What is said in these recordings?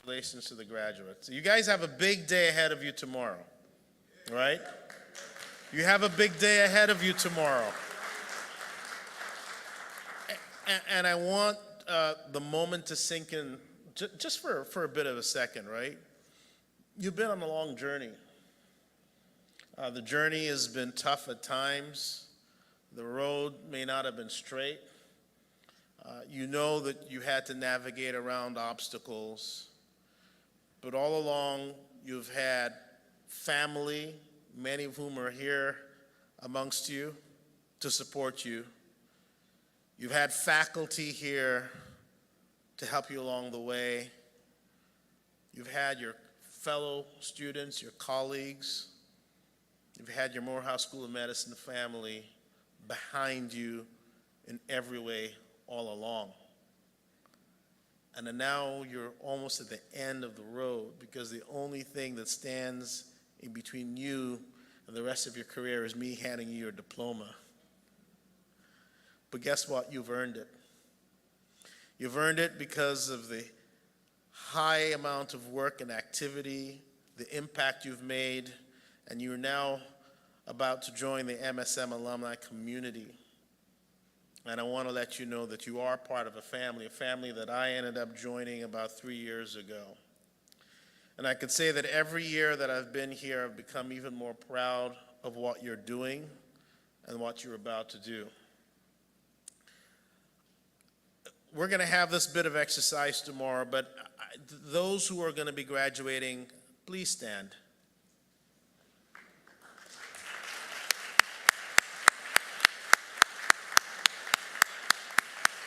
Congratulations to the graduates. You guys have a big day ahead of you tomorrow, right? You have a big day ahead of you tomorrow. And I want the moment to sink in just for a bit of a second, right? You've been on a long journey. The journey has been tough at times. The road may not have been straight. You know that you had to navigate around obstacles. But all along, you've had family, many of whom are here amongst you to support you. You've had faculty here to help you along the way. You've had your fellow students, your colleagues. You've had your Morehouse School of Medicine family behind you in every way all along. And then now you're almost at the end of the road, because the only thing that stands in between you and the rest of your career is me handing you your diploma. But guess what? You've earned it. You've earned it because of the high amount of work and activity, the impact you've made, and you're now about to join the MSM alumni community. And I want to let you know that you are part of a family that I ended up joining about 3 years ago. And I could say that every year that I've been here, I've become even more proud of what you're doing and what you're about to do. We're going to have this bit of exercise tomorrow, but those who are going to be graduating, please stand.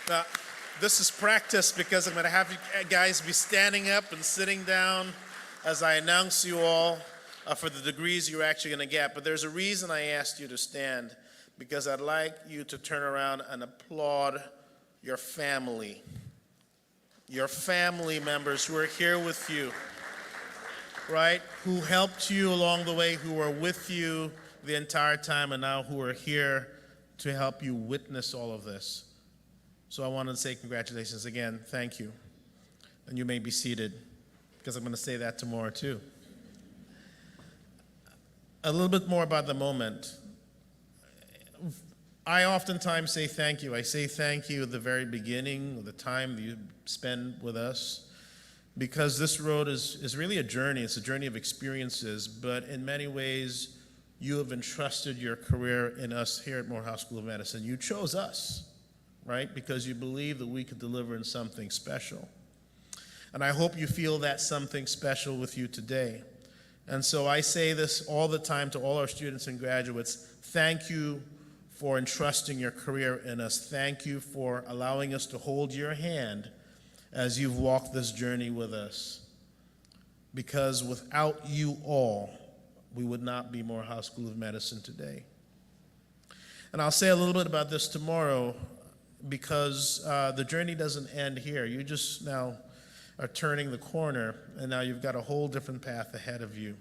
Now, this is practice, because I'm going to have you guys be standing up and sitting down as I announce you all for the degrees you're actually going to get. But there's a reason I asked you to stand, because I'd like you to turn around and applaud your family members who are here with you, right? Who helped you along the way, who are with you the entire time, and now who are here to help you witness all of this. So I wanted to say congratulations again. Thank you. And you may be seated, because I'm going to say that tomorrow too. A little bit more about the moment. I oftentimes say thank you. I say thank you at the very beginning of the time that you spend with us, because this road is really a journey. It's a journey of experiences, but in many ways, you have entrusted your career in us here at Morehouse School of Medicine. You chose us, right? Because you believe that we could deliver in something special. And I hope you feel that something special with you today. And so I say this all the time to all our students and graduates: thank you for entrusting your career in us. Thank you for allowing us to hold your hand as you've walked this journey with us. Because without you all, we would not be Morehouse School of Medicine today. And I'll say a little bit about this tomorrow, because the journey doesn't end here. You just now are turning the corner, and now you've got a whole different path ahead of you.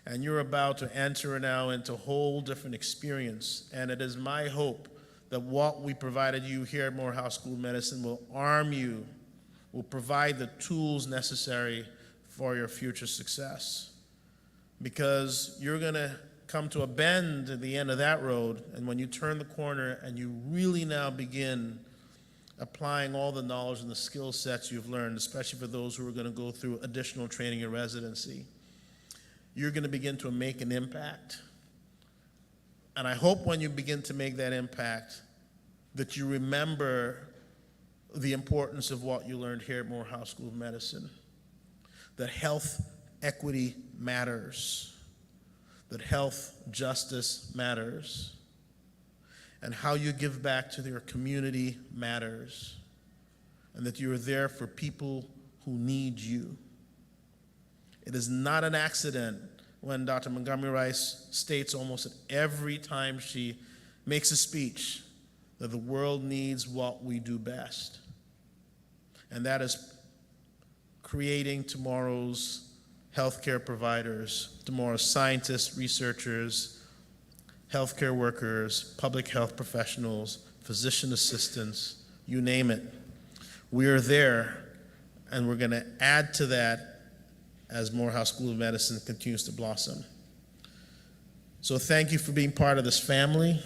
And you're about to enter now into a whole different experience. And it is my hope that what we provided you here at Morehouse School of Medicine will arm you, will provide the tools necessary for your future success. Because you're going to come to a bend at the end of that road, and when you turn the corner and you really now begin applying all the knowledge and the skill sets you've learned, especially for those who are going to go through additional training and residency, you're going to begin to make an impact. And I hope when you begin to make that impact that you remember the importance of what you learned here at Morehouse School of Medicine, that health equity matters, that health justice matters, and how you give back to your community matters, and that you are there for people who need you. It is not an accident when Dr. Montgomery Rice states almost every time she makes a speech that the world needs what we do best, and that is creating tomorrow's healthcare providers, tomorrow's scientists, researchers, healthcare workers, public health professionals, physician assistants, you name it. We are there, and we're going to add to that as Morehouse School of Medicine continues to blossom. So thank you for being part of this family.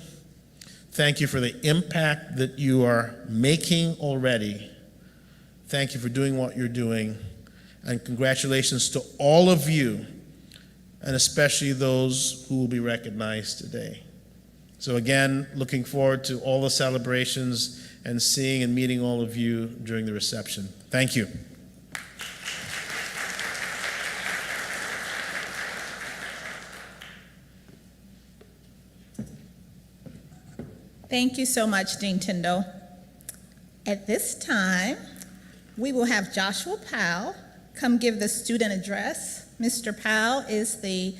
Thank you for the impact that you are making already. Thank you for doing what you're doing. And congratulations to all of you, and especially those who will be recognized today. So again, looking forward to all the celebrations and seeing and meeting all of you during the reception. Thank you. Thank you so much, Dean Tyndall. At this time, we will have Joshua Powell come give the student address. Mr. Powell is the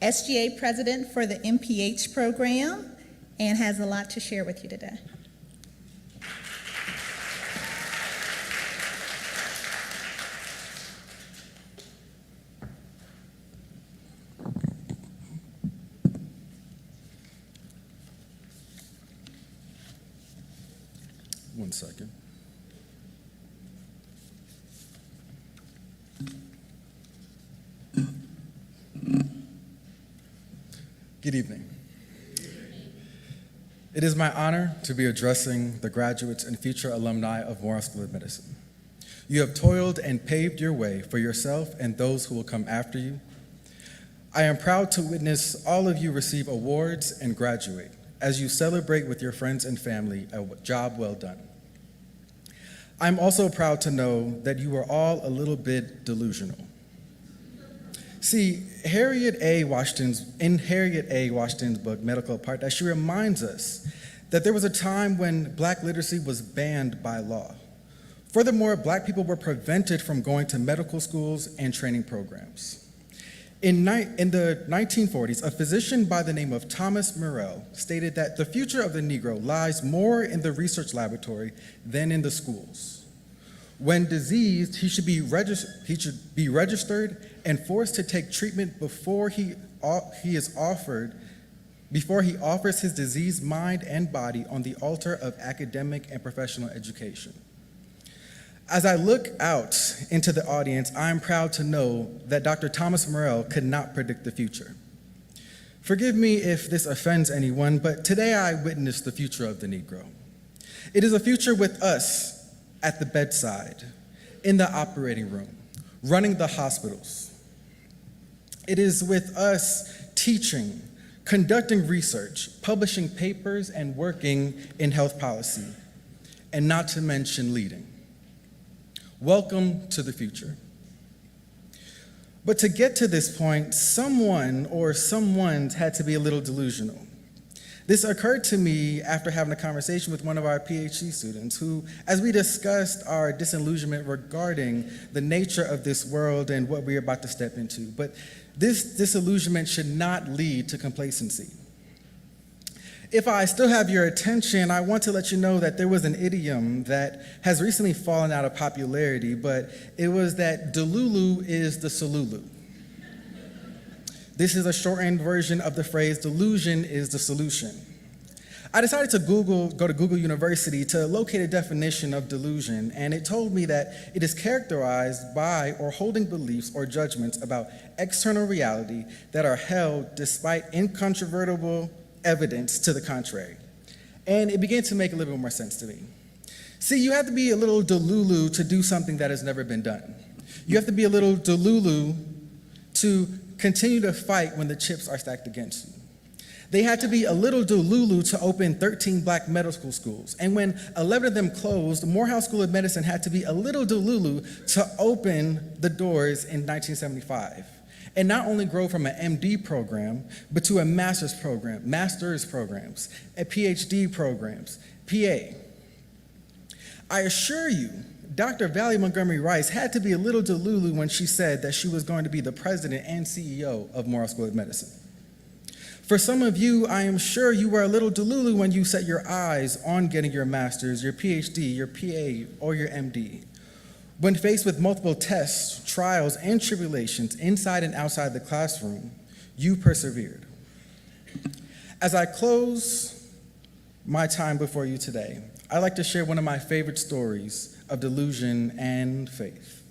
SGA president for the MPH program and has a lot to share with you today. One second. Good evening. It is my honor to be addressing the graduates and future alumni of Morehouse School of Medicine. You have toiled and paved your way for yourself and those who will come after you. I am proud to witness all of you receive awards and graduate as you celebrate with your friends and family a job well done. I'm also proud to know that you are all a little bit delusional. See, in Harriet A. Washington's book, Medical Apartheid, she reminds us that there was a time when Black literacy was banned by law. Furthermore, Black people were prevented from going to medical schools and training programs. In the 1940s, a physician by the name of Thomas Morell stated that the future of the Negro lies more in the research laboratory than in the schools. When diseased, he should be registered and forced to take treatment before he offers his diseased mind and body on the altar of academic and professional education. As I look out into the audience, I am proud to know that Dr. Thomas Morell could not predict the future. Forgive me if this offends anyone, but today I witnessed the future of the Negro. It is a future with us at the bedside, in the operating room, running the hospitals. It is with us teaching, conducting research, publishing papers, and working in health policy, and not to mention leading. Welcome to the future. But to get to this point, someone or someones had to be a little delusional. This occurred to me after having a conversation with one of our PhD students who, as we discussed our disillusionment regarding the nature of this world and what we're about to step into. But this disillusionment should not lead to complacency. If I still have your attention, I want to let you know that there was an idiom that has recently fallen out of popularity, but it was that Delulu is the Solulu. This is a shortened version of the phrase, delusion is the solution. I decided to go to Google University to locate a definition of delusion, and it told me that it is characterized by or holding beliefs or judgments about external reality that are held despite incontrovertible evidence to the contrary. And it began to make a little bit more sense to me. See, you have to be a little delulu to do something that has never been done. You have to be a little delulu to continue to fight when the chips are stacked against you. They had to be a little delulu to open 13 Black medical schools. And when 11 of them closed, Morehouse School of Medicine had to be a little delulu to open the doors in 1975. And not only grow from an MD program, but to a master's programs, a PhD programs, PA. I assure you, Dr. Valerie Montgomery Rice had to be a little delulu when she said that she was going to be the president and CEO of Morehouse School of Medicine. For some of you, I am sure you were a little delulu when you set your eyes on getting your master's, your PhD, your PA, or your MD. When faced with multiple tests, trials, and tribulations inside and outside the classroom, you persevered. As I close my time before you today, I'd like to share one of my favorite stories of delusion and faith.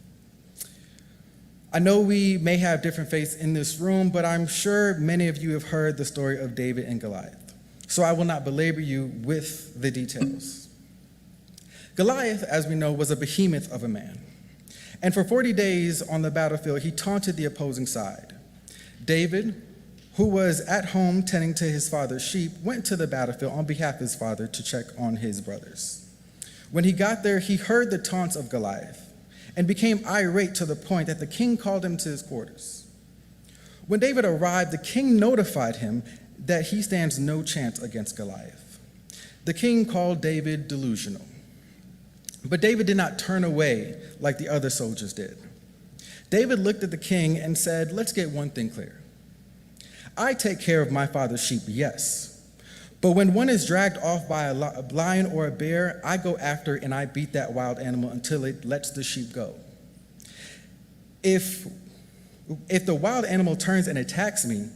I know we may have different faiths in this room, but I'm sure many of you have heard the story of David and Goliath, so I will not belabor you with the details. Goliath, as we know, was a behemoth of a man, and for 40 days on the battlefield, he taunted the opposing side. David, who was at home tending to his father's sheep, went to the battlefield on behalf of his father to check on his brothers. When he got there, he heard the taunts of Goliath and became irate to the point that the king called him to his quarters. When David arrived, the king notified him that he stands no chance against Goliath. The king called David delusional, but David did not turn away like the other soldiers did. David looked at the king and said, "Let's get one thing clear. I take care of my father's sheep, yes. But when one is dragged off by a lion or a bear, I go after and I beat that wild animal until it lets the sheep go. If the wild animal turns and attacks me,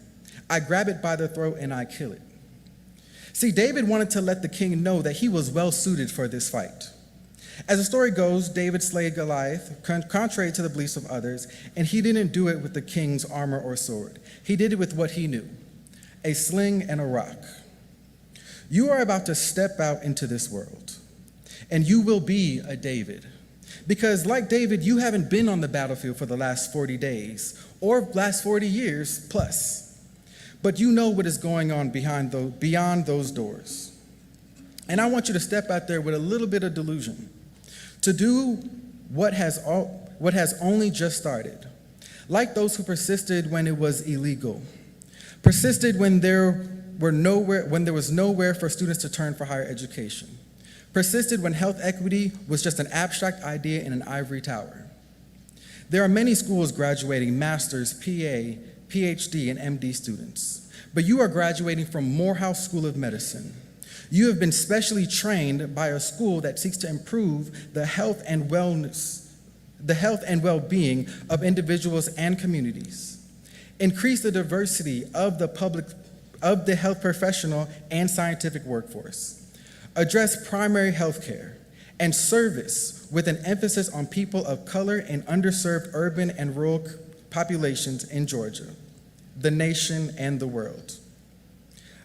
I grab it by the throat and I kill it." See, David wanted to let the king know that he was well suited for this fight. As the story goes, David slayed Goliath, contrary to the beliefs of others, and he didn't do it with the king's armor or sword. He did it with what he knew, a sling and a rock. You are about to step out into this world, and you will be a David. Because like David, you haven't been on the battlefield for the last 40 days or last 40 years plus, but you know what is going on beyond those doors. And I want you to step out there with a little bit of delusion, to do what has only just started, like those who persisted when it was illegal, persisted when there was nowhere for students to turn for higher education, persisted when health equity was just an abstract idea in an ivory tower. There are many schools graduating master's, PA, PhD, and MD students, but you are graduating from Morehouse School of Medicine. You have been specially trained by a school that seeks to improve the health and well-being of individuals and communities, increase the diversity of the health professional and scientific workforce, address primary health care and service with an emphasis on people of color and underserved urban and rural populations in Georgia, the nation, and the world.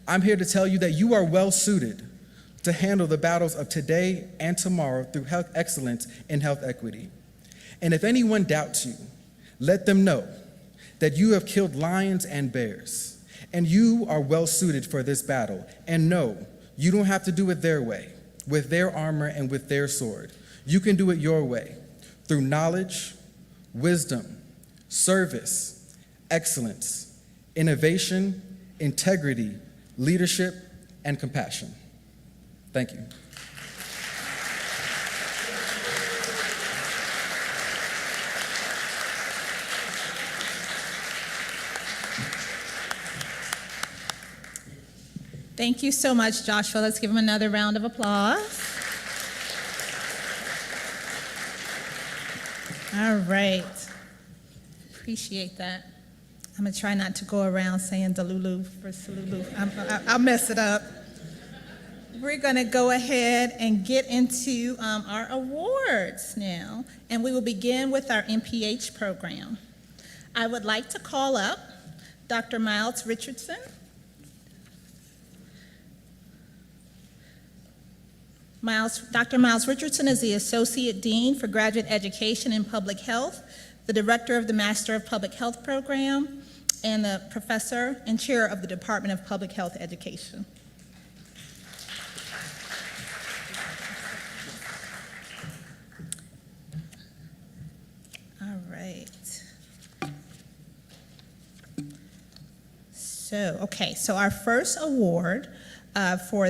I'm here to tell you that you are well suited to handle the battles of today and tomorrow through health excellence and health equity. And if anyone doubts you, let them know that you have killed lions and bears, and you are well suited for this battle. And no, you don't have to do it their way, with their armor and with their sword. You can do it your way, through knowledge, wisdom, service, excellence, innovation, integrity, leadership, and compassion. Thank you. Thank you so much, Joshua. Let's give him another round of applause. All right. Appreciate that. I'm going to try not to go around saying Delulu for Salulu. I'll mess it up. We're going to go ahead and get into our awards now, and we will begin with our MPH program. I would like to call up Dr. Miles Richardson. Dr. Miles Richardson is the Associate Dean for Graduate Education in Public Health, the Director of the Master of Public Health Program, and the Professor and Chair of the Department of Public Health Education. All right. So our first award for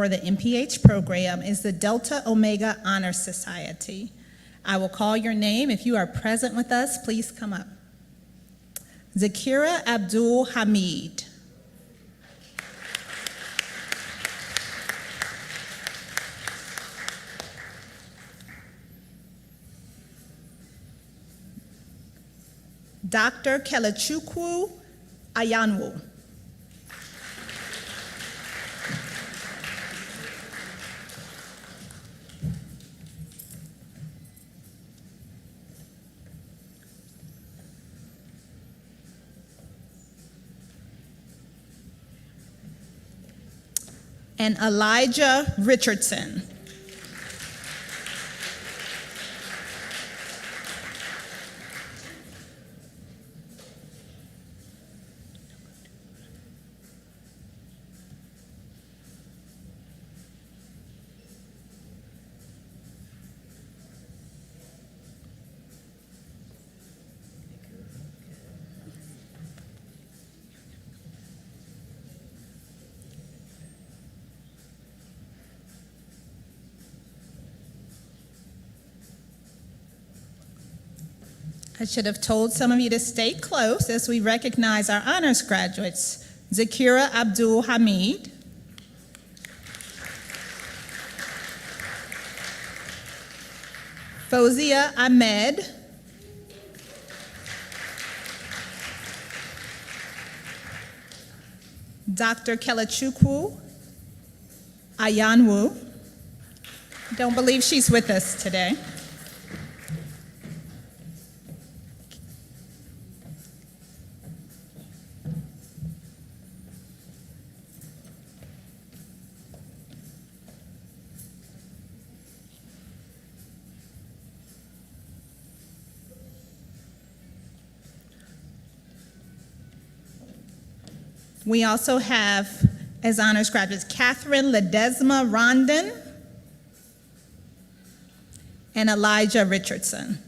the MPH program is the Delta Omega Honor Society. I will call your name. If you are present with us, please come up. Zakira Abdul Hamid. Dr. Kelechukwu Ayanwu. and Elijah Richardson. I should have told some of you to stay close as we recognize our honors graduates. Zakira Abdul Hamid, Fozia Ahmed, Dr. Kelachukwu Ayanwu. Don't believe she's with us today. We also have, as honors graduates, Catherine Ledesma Rondon and Elijah Richardson.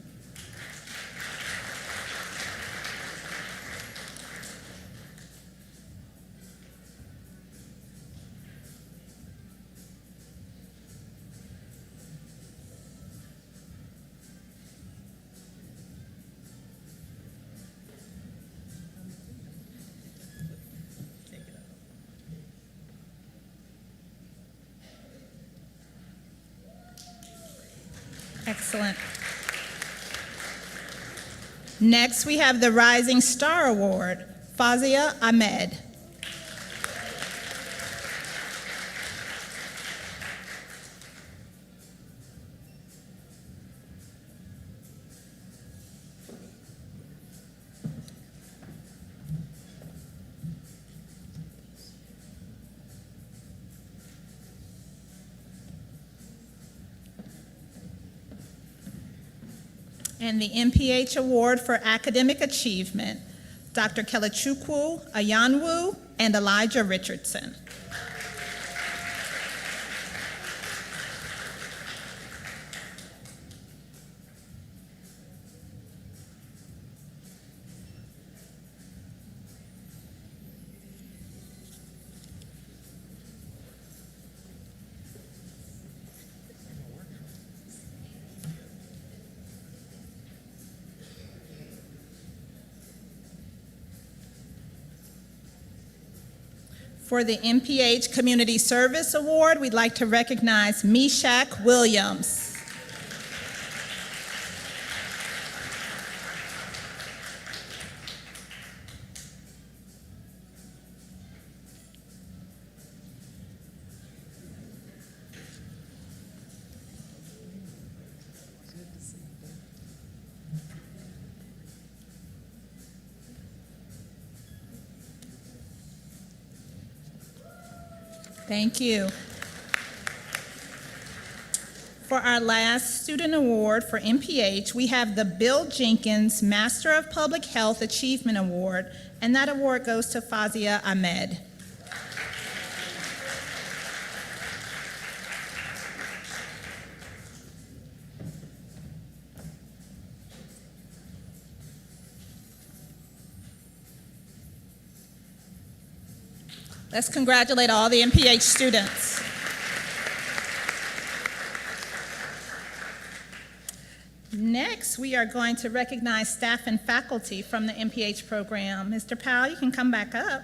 Excellent. Next, we have the Rising Star Award, Fazia Ahmed. And the MPH Award for Academic Achievement, Dr. Kelachukwu Ayanwu and Elijah Richardson. For the MPH Community Service Award, we'd like to recognize Meshach Williams. Thank you. For our last student award for MPH, we have the Bill Jenkins Master of Public Health Achievement Award, and that award goes to Fazia Ahmed. Let's congratulate all the MPH students. Next, we are going to recognize staff and faculty from the MPH program. Mr. Powell, you can come back up.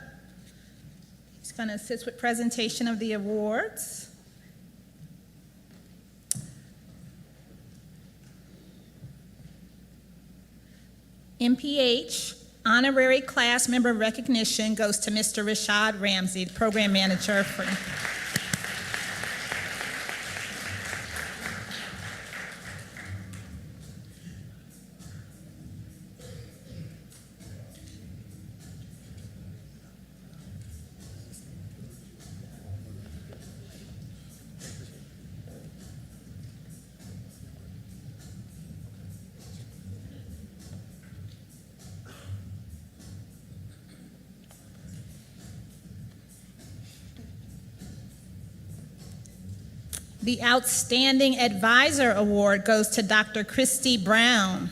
He's going to assist with presentation of the awards. MPH honorary class member recognition goes to Mr. Rashad Ramsey, the program manager for. The Outstanding Advisor Award goes to Dr. Christy Brown.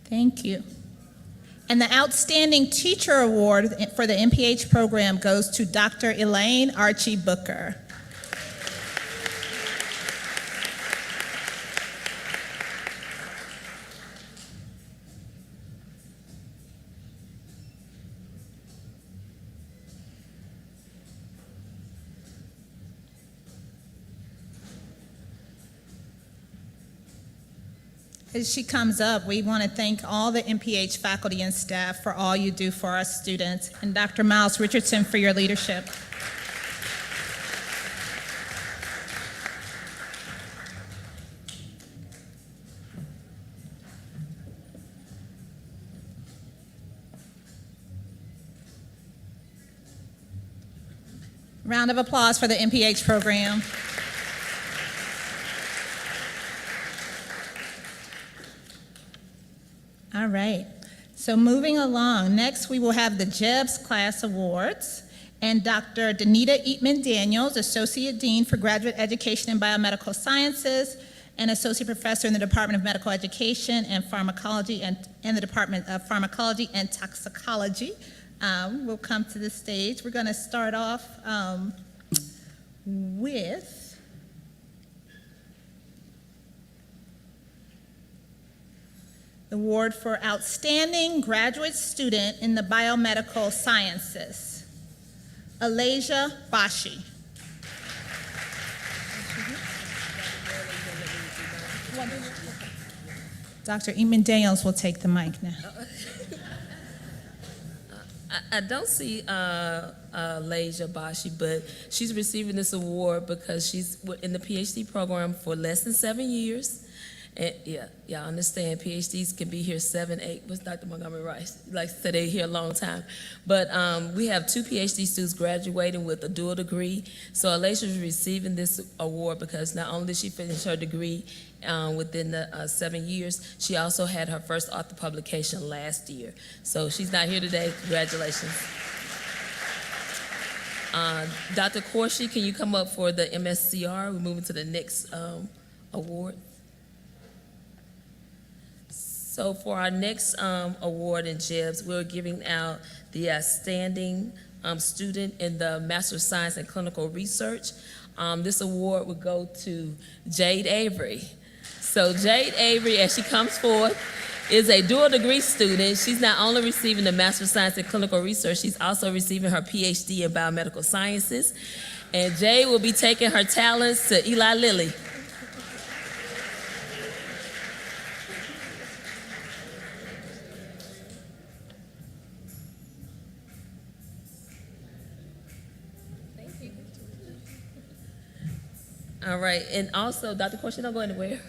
Thank you. And the Outstanding Teacher Award for the MPH program goes to Dr. Elaine Archie Booker. As she comes up, we want to thank all the MPH faculty and staff for all you do for our students, and Dr. Miles Richardson for your leadership. Round of applause for the MPH program. All right, so moving along, next we will have the JEBS Class Awards, and Dr. Danita Eatman Daniels, Associate Dean for Graduate Education in Biomedical Sciences and Associate Professor in the Department of Medical Education and Pharmacology and the Department of Pharmacology and Toxicology, will come to the stage. We're going to start off with the award for Outstanding Graduate Student in the Biomedical Sciences, Alasia Bashi. Dr. Eamon Daniels will take the mic now. I don't see Alasia Bashi, but she's receiving this award because she's in the PhD program for less than 7 years. And yeah, I understand PhDs can be here 7, 8. What's Dr. Montgomery Rice? Like said, they're here a long time. But we have 2 PhD students graduating with a dual degree. So Alasia is receiving this award because not only did she finish her degree within the 7 years, she also had her first author publication last year. So she's not here today. Congratulations. Dr. Corshi, can you come up for the MSCR? We're moving to the next award. So for our next award in JEBS, we're giving out the Outstanding Student in the Master of Science in Clinical Research. This award would go to Jade Avery. So Jade Avery, as she comes forward, is a dual degree student. She's not only receiving the Master of Science in Clinical Research, she's also receiving her PhD in Biomedical Sciences. And Jade will be taking her talents to Eli Lilly. All right, and also, Dr. Corshi, don't go anywhere.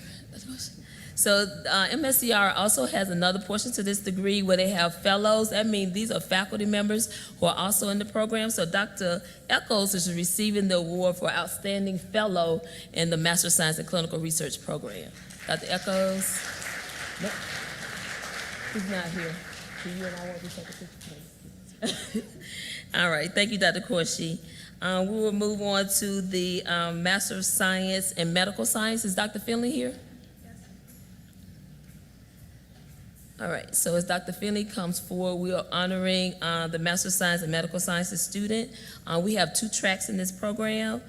So MSCR also has another portion to this degree where they have fellows. That means these are faculty members who are also in the program. So Dr. Echols is receiving the award for Outstanding Fellow in the Master of Science in Clinical Research program. Dr. Echols? Nope. He's not here. So you and I want to take a picture. All right, thank you, Dr. Corshi. We will move on to the Master of Science in Medical Science. Is Dr. Finley here? Yes. All right, so as Dr. Finley comes forward, we are honoring the Master of Science in Medical Sciences student. We have 2 tracks in this program.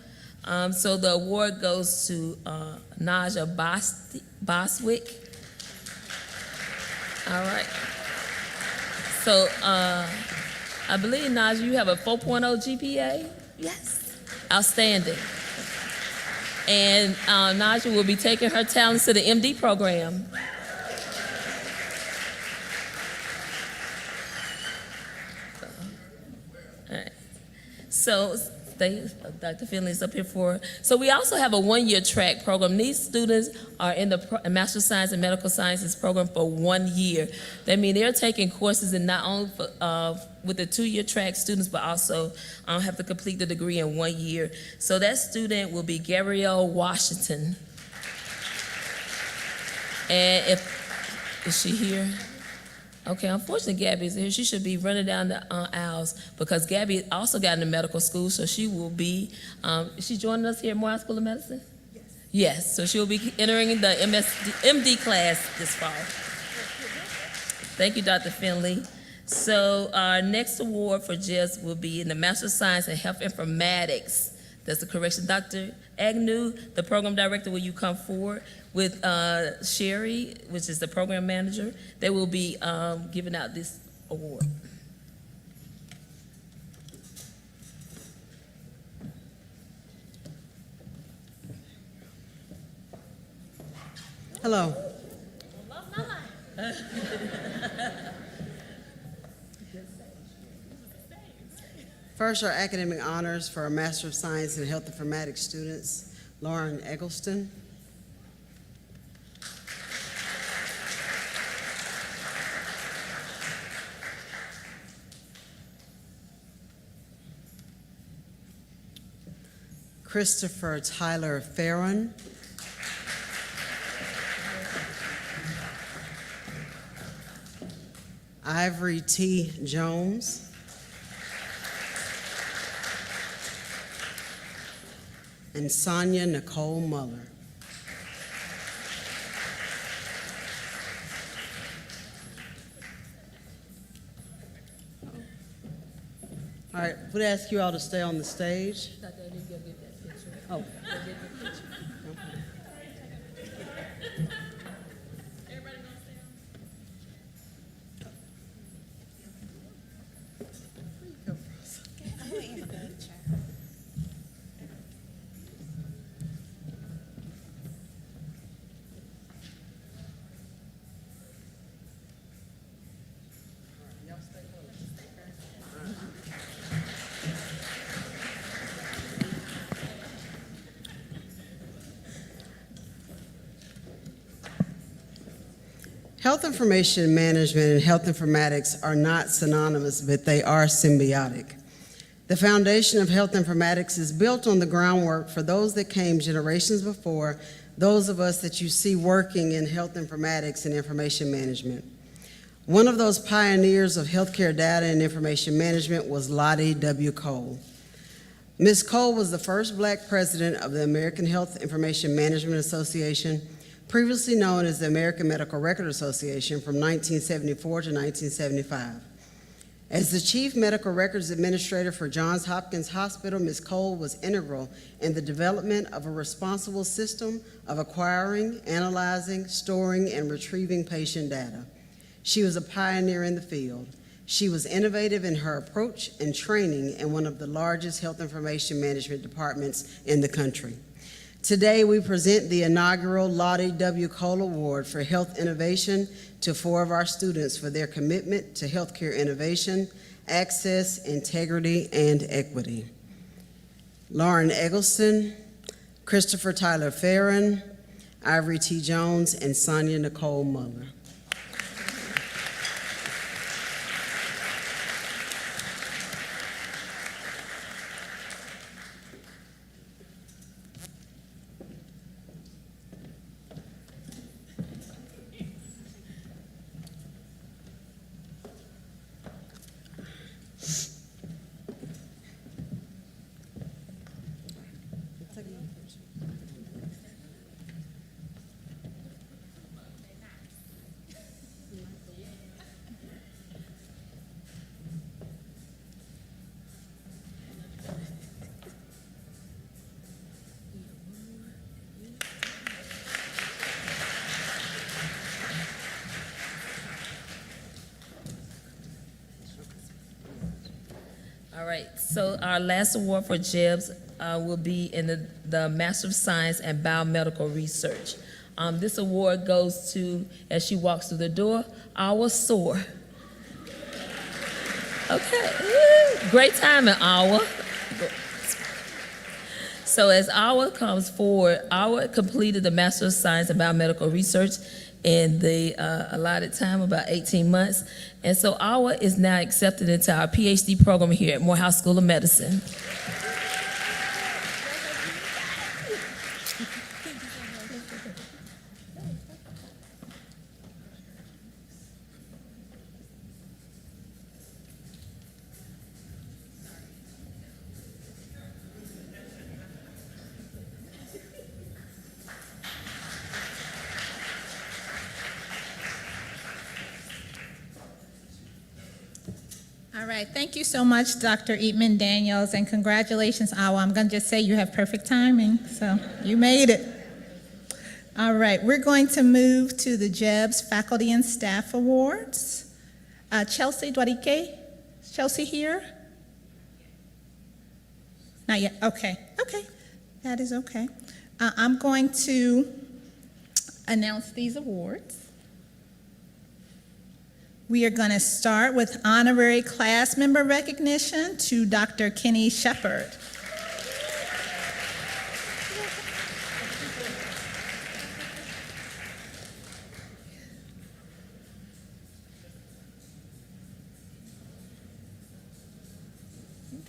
So the award goes to Naja Boswick. All right. So I believe, Naja, you have a 4.0 GPA? Yes. Outstanding. And Naja will be taking her talents to the MD program. All right. So Dr. Finley's up here for. So we also have a one-year track program. These students are in the Master of Science and Medical Sciences program for 1 year. That means they're taking courses in not only with the 2-year track students, but also have to complete the degree in 1 year. So that student will be Gabrielle Washington. And is she here? Okay, unfortunately, Gabby is here. She should be running down the aisles because Gabby also got into medical school, so she will be, is she joining us here at Morehouse School of Medicine? Yes. Yes, so she'll be entering the MD class this fall. Thank you, Dr. Finley. So our next award for JEBS will be in the Master of Science in Health Informatics. That's the correction. Dr. Agnew, the program director, will you come forward with Sherry, which is the program manager? They will be giving out this award. Hello. First, our academic honors for our Master of Science in Health Informatics students, Lauren Eggleston. Christopher Tyler Farron. Ivory T. Jones. And Sonia Nicole Muller. All right, would I ask you all to stay on the stage? Oh. Health information management and health informatics are not synonymous, but they are symbiotic. The foundation of health informatics is built on the groundwork for those that came generations before, those of us that you see working in health informatics and information management. One of those pioneers of healthcare data and information management was Lottie W. Cole. Ms. Cole was the first Black president of the American Health Information Management Association, previously known as the American Medical Record Association, from 1974 to 1975. As the Chief Medical Records Administrator for Johns Hopkins Hospital, Ms. Cole was integral in the development of a responsible system of acquiring, analyzing, storing, and retrieving patient data. She was a pioneer in the field. She was innovative in her approach and training in one of the largest health information management departments in the country. Today, we present the inaugural Lottie W. Cole Award for Health Innovation to 4 of our students for their commitment to healthcare innovation, access, integrity, and equity. Lauren Eggleston, Christopher Tyler Farron, Ivory T. Jones, and Sonia Nicole Muller. All right, so our last award for JEBS will be in the Master of Science and Biomedical Research. This award goes to, as she walks through the door, our SOAR. Okay, great timing, Awa. So as Awa comes forward, Awa completed the Master of Science in Biomedical Research in the allotted time, about 18 months. And so Awa is now accepted into our PhD program here at Morehouse School of Medicine. All right, thank you so much, Dr. Eatman Daniels, and congratulations, Awa. I'm going to just say you have perfect timing, so you made it. All right, we're going to move to the JEBS Faculty and Staff Awards. Chelsea Duarique, is Chelsea here? Not yet, okay, that is okay. I'm going to announce these awards. We are going to start with honorary class member recognition to Dr. Kenny Shepard. You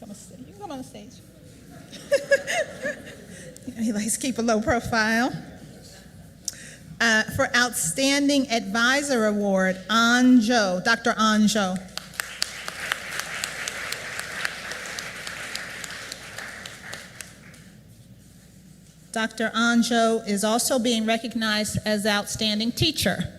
can come on the stage. He likes to keep a low profile. For Outstanding Advisor Award, Anjo, Dr. Anjo. Dr. Anjo is also being recognized as Outstanding Teacher.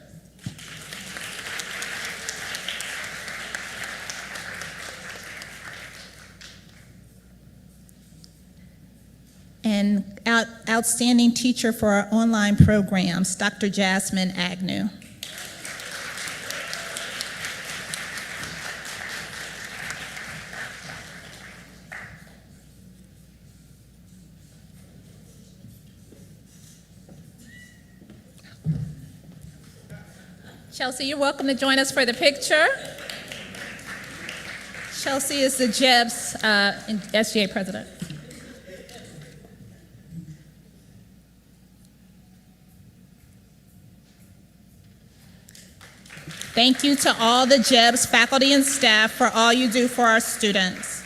And Outstanding Teacher for our online programs, Dr. Jasmine Agnew. Chelsea, you're welcome to join us for the picture. Chelsea is the JEBS SGA president. Thank you to all the JEBS faculty and staff for all you do for our students.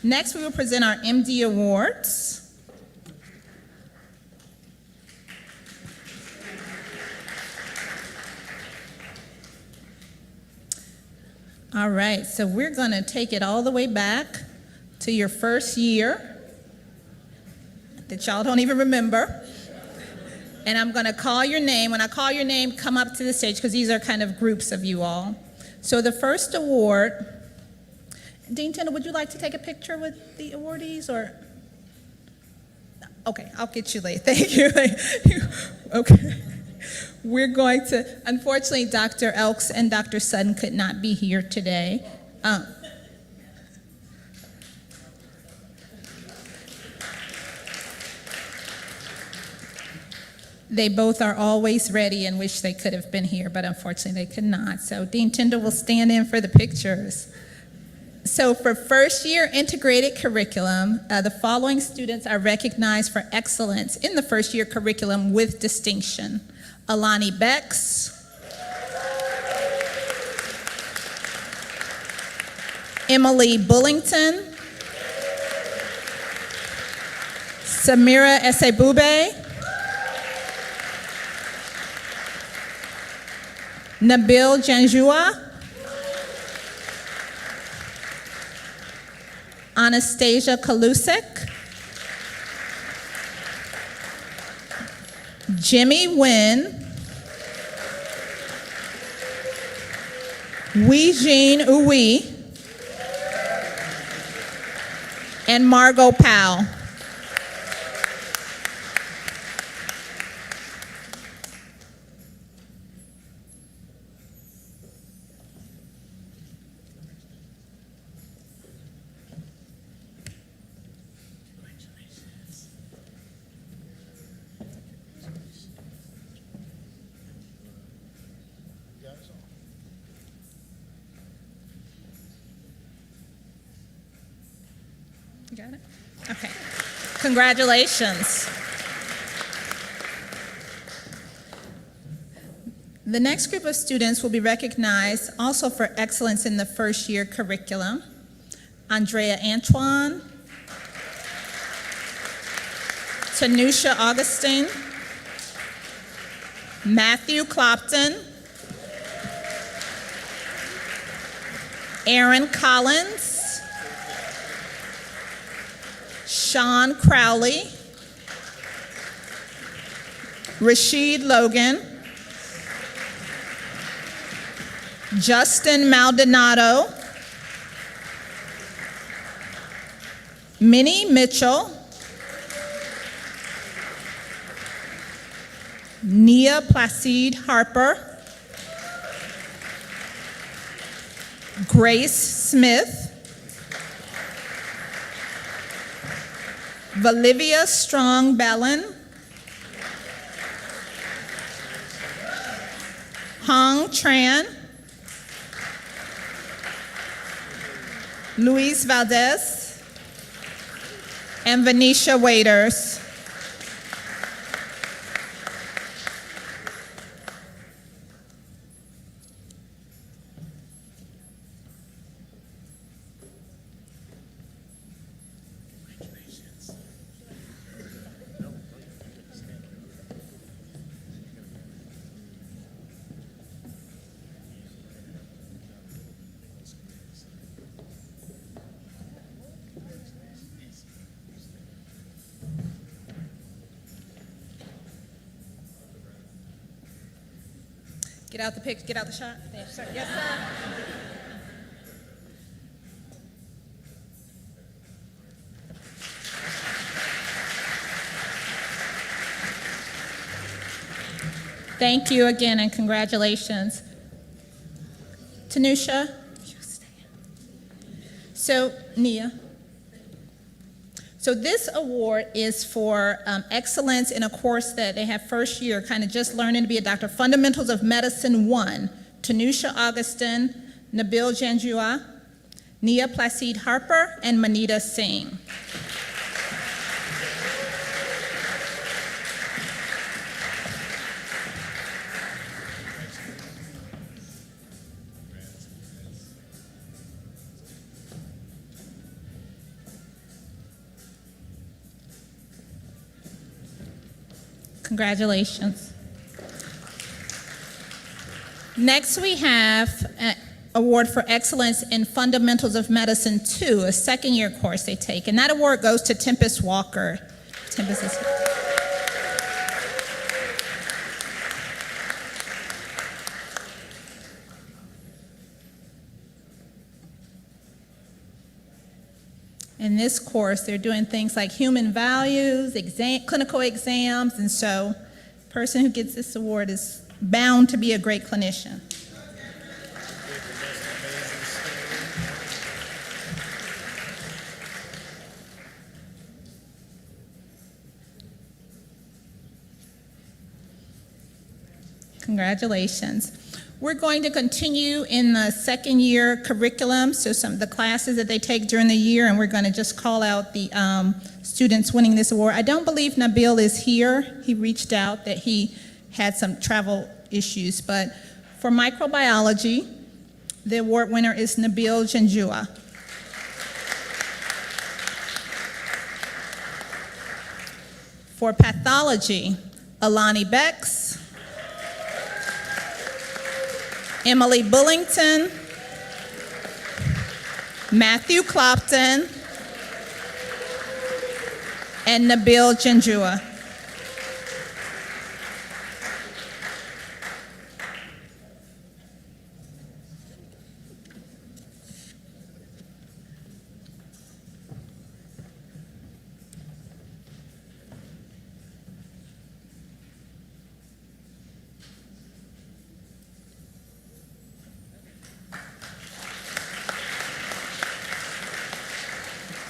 Next, we will present our MD Awards. All right, so we're going to take it all the way back to your first year that y'all don't even remember. And I'm going to call your name. When I call your name, come up to the stage because these are kind of groups of you all. So the first award, Dean Tindall, would you like to take a picture with the awardees or? Okay, I'll get you later. Thank you. Okay. We're going to, unfortunately, Dr. Elks and Dr. Sutton could not be here today. They both are always ready and wish they could have been here, but unfortunately they could not. So Dean Tindall will stand in for the pictures. So for first year integrated curriculum, the following students are recognized for excellence in the first year curriculum with distinction. Alani Bex, Emily Bullington, Samira Esebube, Nabil Janjua, Anastasia Kalusek, Jimmy Nguyen, Wee-Jean Uwe, and Margot Powell. You got it? Okay. Congratulations. The next group of students will be recognized also for excellence in the first year curriculum. Andrea Antoine, Tanusha Augustine, Matthew Clopton, Aaron Collins, Sean Crowley, Rashid Logan, Justin Maldonado, Minnie Mitchell, Nia Placide Harper, Grace Smith, Valivia Strong Bellin, Hong Tran, Luis Valdez, and Venetia Waiters. Get out the picture, get out the shot. Yes, sir. Yes, sir. Thank you again and congratulations. Tanusha? So, Nia. So this award is for excellence in a course that they have first year, kind of just learning to be a doctor, Fundamentals of Medicine 1. Tanusha Augustine, Nabil Janjua, Nia Placide Harper, and Manita Singh. Congratulations. Next, we have an award for excellence in Fundamentals of Medicine 2, a second-year course they take, and that award goes to Tempest Walker. Tempest is here. In this course, they're doing things like human values, clinical exams, and so the person who gets this award is bound to be a great clinician. Congratulations. We're going to continue in the second year curriculum, so some of the classes that they take during the year, and we're going to just call out the students winning this award. I don't believe Nabil is here. He reached out that he had some travel issues, but for microbiology, the award winner is Nabil Janjua. For pathology, Alani Bex, Emily Bullington, Matthew Clopton, and Nabil Janjua.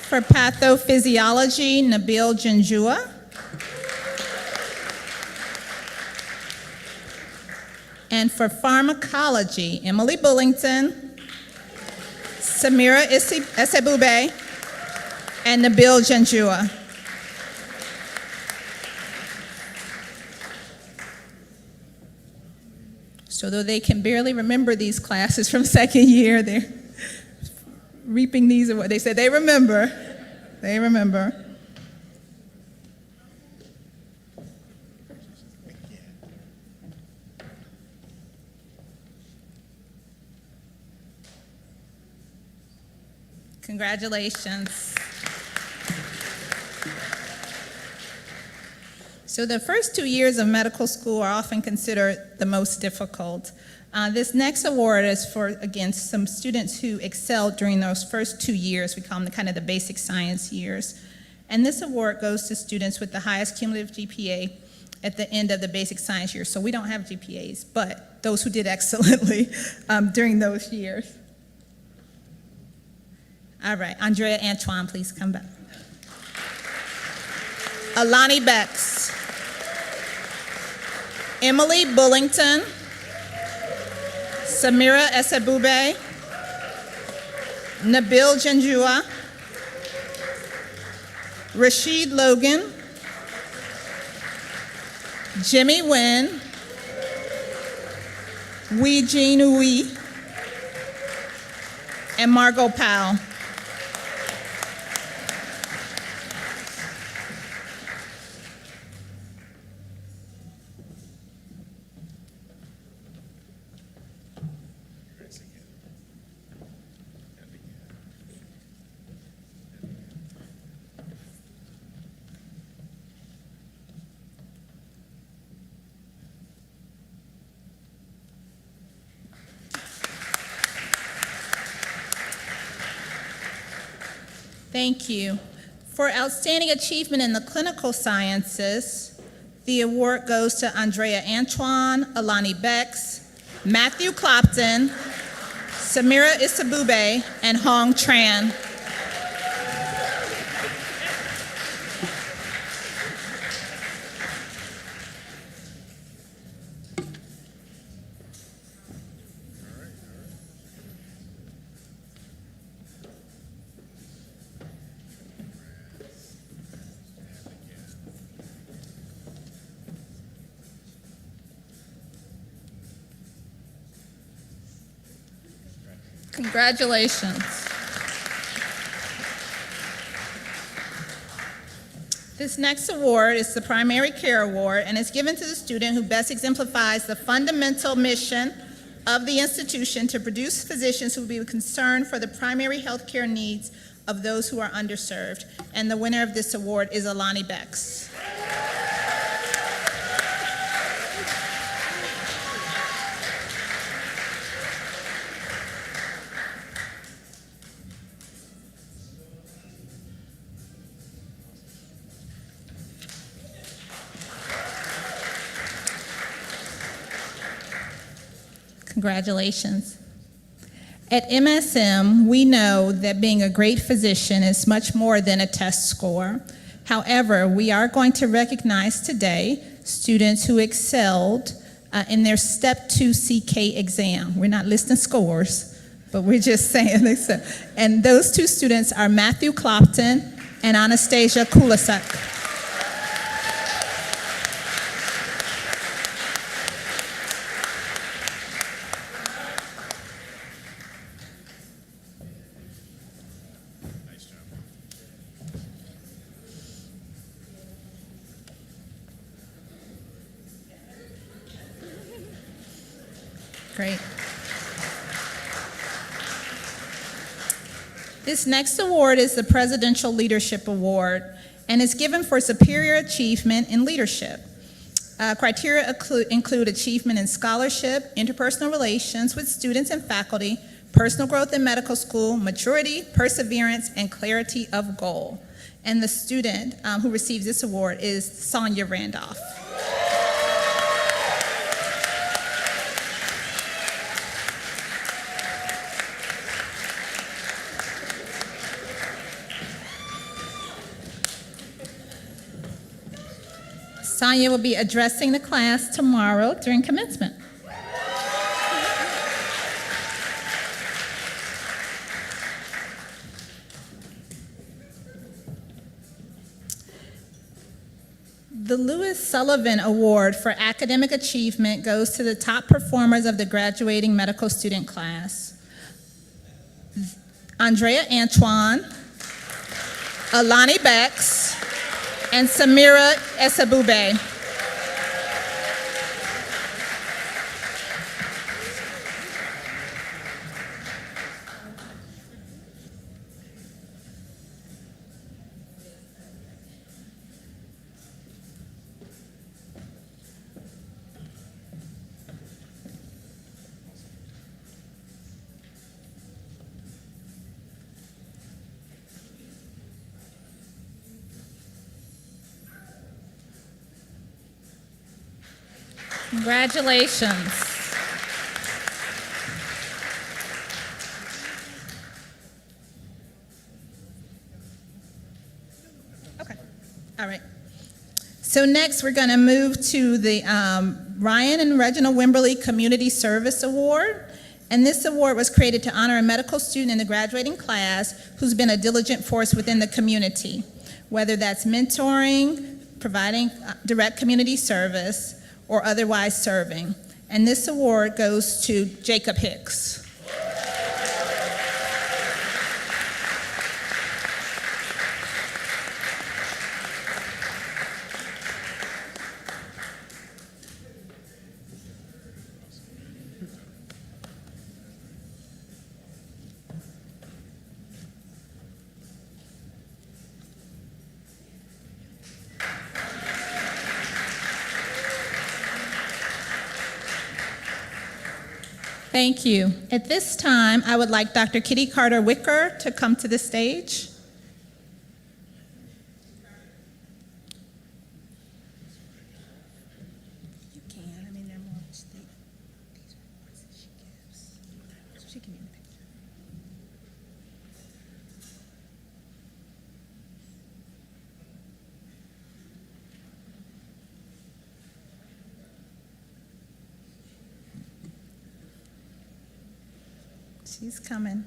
For pathophysiology, Nabil Janjua. And for pharmacology, Emily Bullington, Samira Esebube, and Nabil Janjua. So though they can barely remember these classes from second year, they're reaping these, or what they said, they remember. They remember. Congratulations. So the first 2 years of medical school are often considered the most difficult. This next award is for, again, some students who excelled during those first 2 years. We call them kind of the basic science years. And this award goes to students with the highest cumulative GPA at the end of the basic science year. So we don't have GPAs, but those who did excellently during those years. All right, Andrea Antoine, please come back. Alani Bex. Emily Bullington. Samira Esabube. Nabil Janjua. Rashid Logan. Jimmy Nguyen. Wee Jean Uy. And Margot Powell. Thank you. For outstanding achievement in the clinical sciences, the award goes to Andrea Antoine, Alani Bex, Matthew Clopton, Samira Isabube, and Hong Tran. Congratulations. This next award is the Primary Care Award, and is given to the student who best exemplifies the fundamental mission of the institution to produce physicians who will be concerned for the primary health care needs of those who are underserved. And the winner of this award is Alani Bex. Congratulations. At MSM, we know that being a great physician is much more than a test score. However, we are going to recognize today students who excelled in their Step 2 CK exam. We're not listing scores, but we're just saying this. And those two students are Matthew Clopton and Anastasia Kulasek. Great. This next award is the Presidential Leadership Award and is given for superior achievement in leadership. Criteria include achievement in scholarship, interpersonal relations with students and faculty, personal growth in medical school, maturity, perseverance, and clarity of goal. And the student who receives this award is Sonia Randolph. Sonia will be addressing the class tomorrow during commencement. The Lewis Sullivan Award for Academic Achievement goes to the top performers of the graduating medical student class. Andrea Antoine, Alani Bex, and Samira Esabube. Congratulations. Okay, all right. So next, we're going to move to the Ryan and Reginald Wimberly Community Service Award. And this award was created to honor a medical student in the graduating class who's been a diligent force within the community, whether that's mentoring, providing direct community service, or otherwise serving. And this award goes to Jacob Hicks. Thank you. At this time, I would like Dr. Kitty Carter Wicker to come to the stage. You can. I mean, they're more state. These are awards that she gives. So she can be in the picture. She's coming.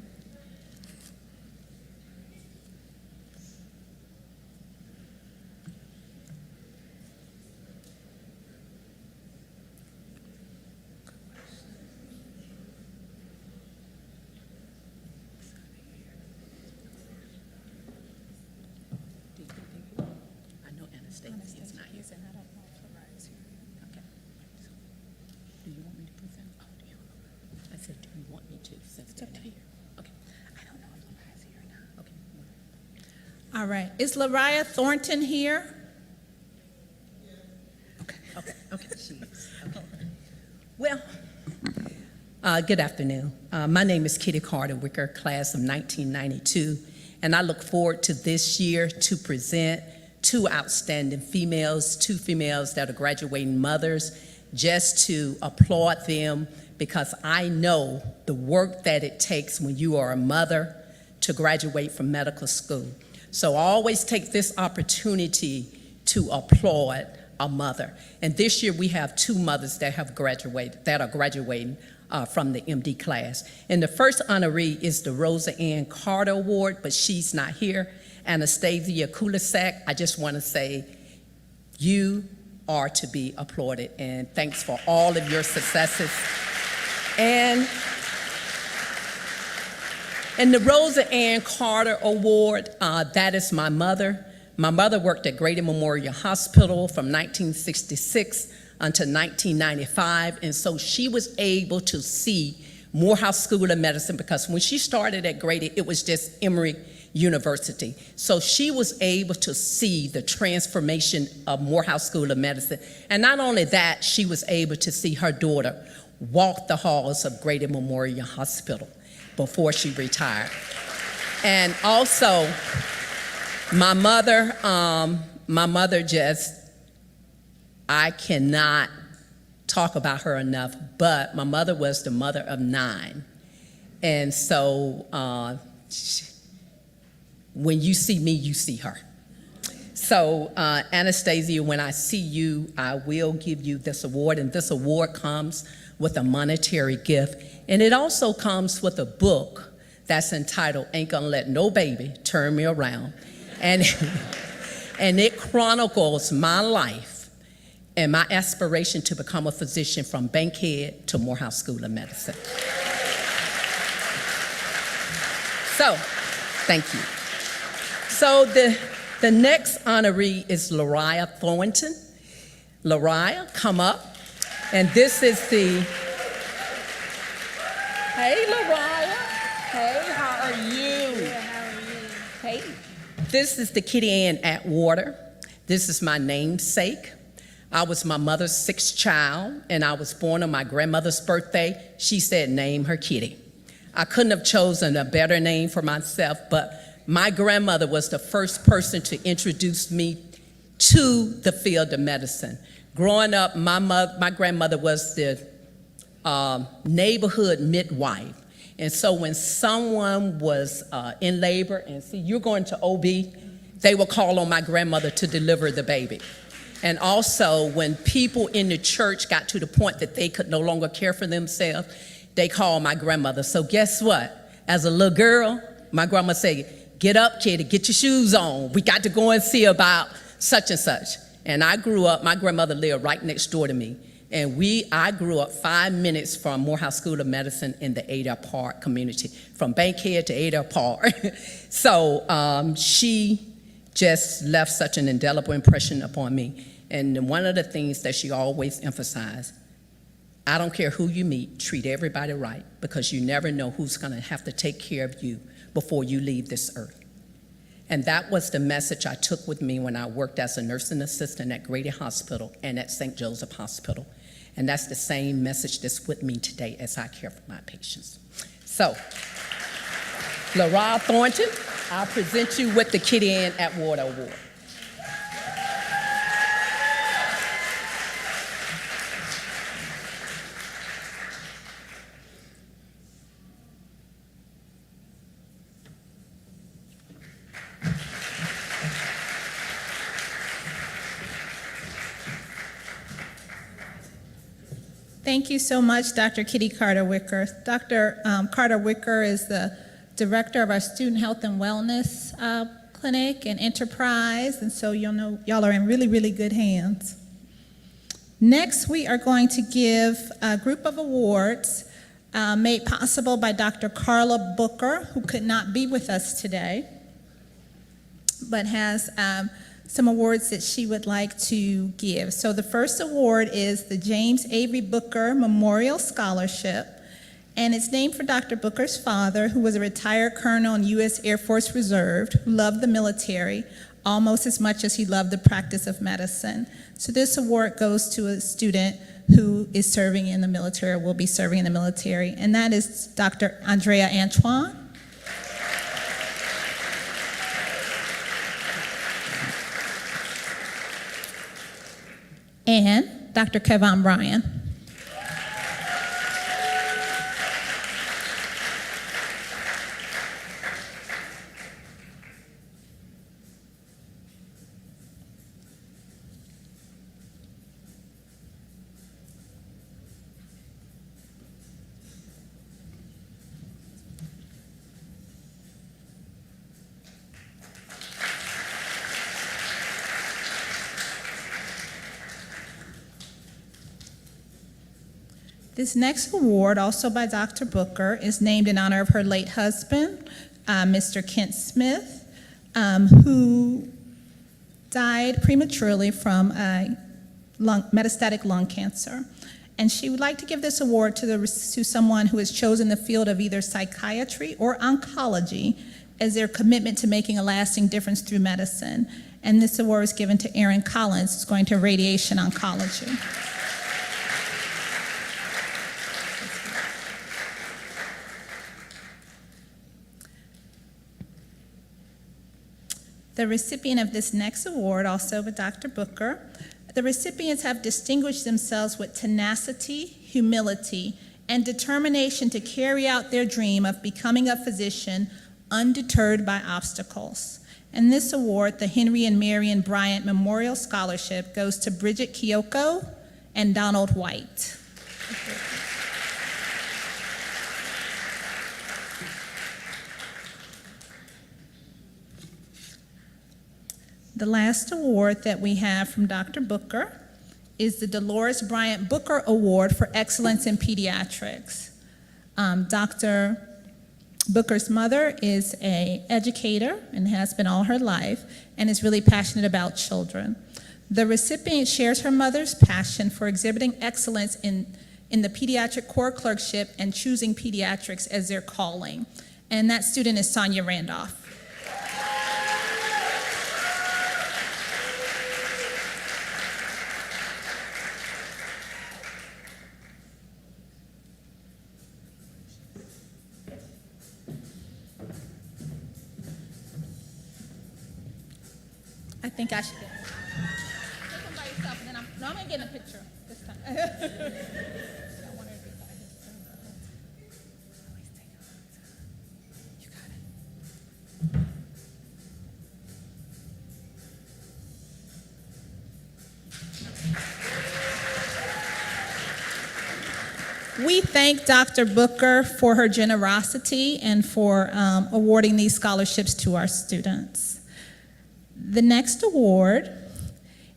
I know Anastasia is not here. And I don't know if Lorraine's here. Okay. Do you want me to present? Oh, do you? I said, do you want me to, since they're not here? Okay. I don't know if Lorraine's here or not. Okay. All right. Is Lariah Thornton here? Okay, she is. Okay. Well, good afternoon. My name is Kitty Carter Wicker, class of 1992, and I look forward to this year to present two outstanding females, two females that are graduating mothers, just to applaud them because I know the work that it takes when you are a mother to graduate from medical school. So I always take this opportunity to applaud a mother. And this year we have two mothers that have graduated, that are graduating from the MD class. And the first honoree is the Rosa Ann Carter Award, but she's not here. Anastasia Kulisak, I just want to say you are to be applauded, and thanks for all of your successes. And the Rosa Ann Carter Award, that is my mother. My mother worked at Grady Memorial Hospital from 1966 until 1995, and so she was able to see Morehouse School of Medicine because when she started at Grady, it was just Emory University. So she was able to see the transformation of Morehouse School of Medicine. And not only that, she was able to see her daughter walk the halls of Grady Memorial Hospital before she retired. And also, my mother just, I cannot talk about her enough, but my mother was the mother of 9. And so when you see me, you see her. So Anastasia, when I see you, I will give you this award, and this award comes with a monetary gift, and it also comes with a book that's entitled Ain't Gonna Let No Baby Turn Me Around. And and it chronicles my life and my aspiration to become a physician from Bankhead to Morehouse School of Medicine. So, thank you. So the next honoree is Lariah Thornton. Lariah, come up. And this is the, hey Lariah, hey, how are you? Good, how are you? Hey. This is the Kitty Ann Atwater. This is my namesake. I was my mother's sixth child, and I was born on my grandmother's birthday. She said, name her Kitty. I couldn't have chosen a better name for myself, but my grandmother was the first person to introduce me to the field of medicine. Growing up, my grandmother was the neighborhood midwife. And so when someone was in labor and see, you're going to OB, they would call on my grandmother to deliver the baby. And also, when people in the church got to the point that they could no longer care for themselves, they called my grandmother. So guess what? As a little girl, my grandma said, get up, kitty, get your shoes on. We got to go and see about such and such. And I grew up, my grandmother lived right next door to me. And I grew up 5 minutes from Morehouse School of Medicine in the Ada Park community, from Bankhead to Ada Park. So she just left such an indelible impression upon me. And one of the things that she always emphasized, I don't care who you meet, treat everybody right, because you never know who's gonna have to take care of you before you leave this earth. And that was the message I took with me when I worked as a nursing assistant at Grady Hospital and at St. Joseph Hospital. And that's the same message that's with me today as I care for my patients. So, Lariah Thornton, I'll present you with the Kitty Ann Atwater Award. Thank you so much, Dr. Kitty Carter-Wicker. Dr. Carter-Wicker is the director of our Student Health and Wellness Clinic and Enterprise, and so you'll know y'all are in really, really good hands. Next, we are going to give a group of awards made possible by Dr. Carla Booker, who could not be with us today, but has some awards that she would like to give. So the first award is the James Avery Booker Memorial Scholarship, and it's named for Dr. Booker's father, who was a retired colonel in U.S. Air Force Reserve, who loved the military almost as much as he loved the practice of medicine. So this award goes to a student who is serving in the military, or will be serving in the military, and that is Dr. Andrea Antoine. And Dr. Kevon Bryan. This next award, also by Dr. Booker, is named in honor of her late husband, Mr. Kent Smith, who died prematurely from metastatic lung cancer. And she would like to give this award to someone who has chosen the field of either psychiatry or oncology as their commitment to making a lasting difference through medicine. And this award is given to Erin Collins, who's going to radiation oncology. The recipient of this next award, also with Dr. Booker, the recipients have distinguished themselves with tenacity, humility, and determination to carry out their dream of becoming a physician undeterred by obstacles. And this award, the Henry and Marion Bryant Memorial Scholarship, goes to Bridget Kiyoko and Donald White. The last award that we have from Dr. Booker is the Dolores Bryant Booker Award for Excellence in Pediatrics. Dr. Booker's mother is an educator and has been all her life and is really passionate about children. The recipient shares her mother's passion for exhibiting excellence in the pediatric core clerkship and choosing pediatrics as their calling. And that student is Sonia Randolph. I think I should take him by yourself, and then I'm gonna get in a picture this time. I want her to be by herself. You got it. We thank Dr. Booker for her generosity and for awarding these scholarships to our students. The next award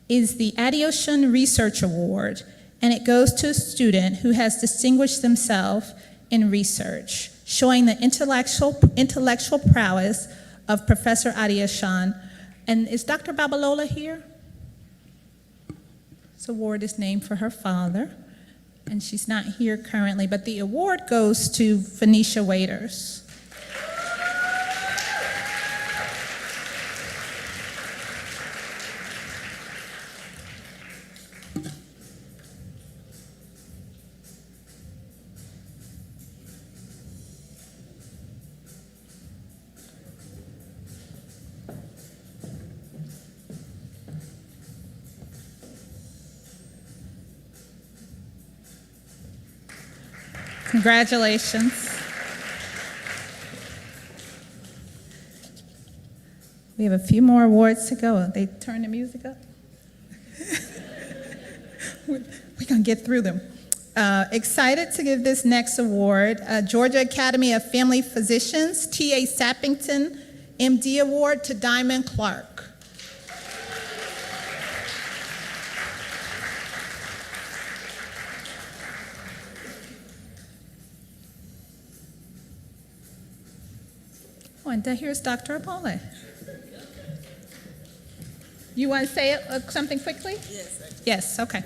is the Adeosun Research Award, and it goes to a student who has distinguished themselves in research, showing the intellectual prowess of Professor Adeosun. And is Dr. Babalola here? This award is named for her father, and she's not here currently, but the award goes to Phoenicia Waiters. Congratulations. We have a few more awards to go. They turn the music up. We're going to get through them. Excited to give this next award, Georgia Academy of Family Physicians, T.A. Sappington, MD Award to Diamond Clark. Oh, and here's Dr. Apole. You want to say something quickly? Yes. Yes, okay.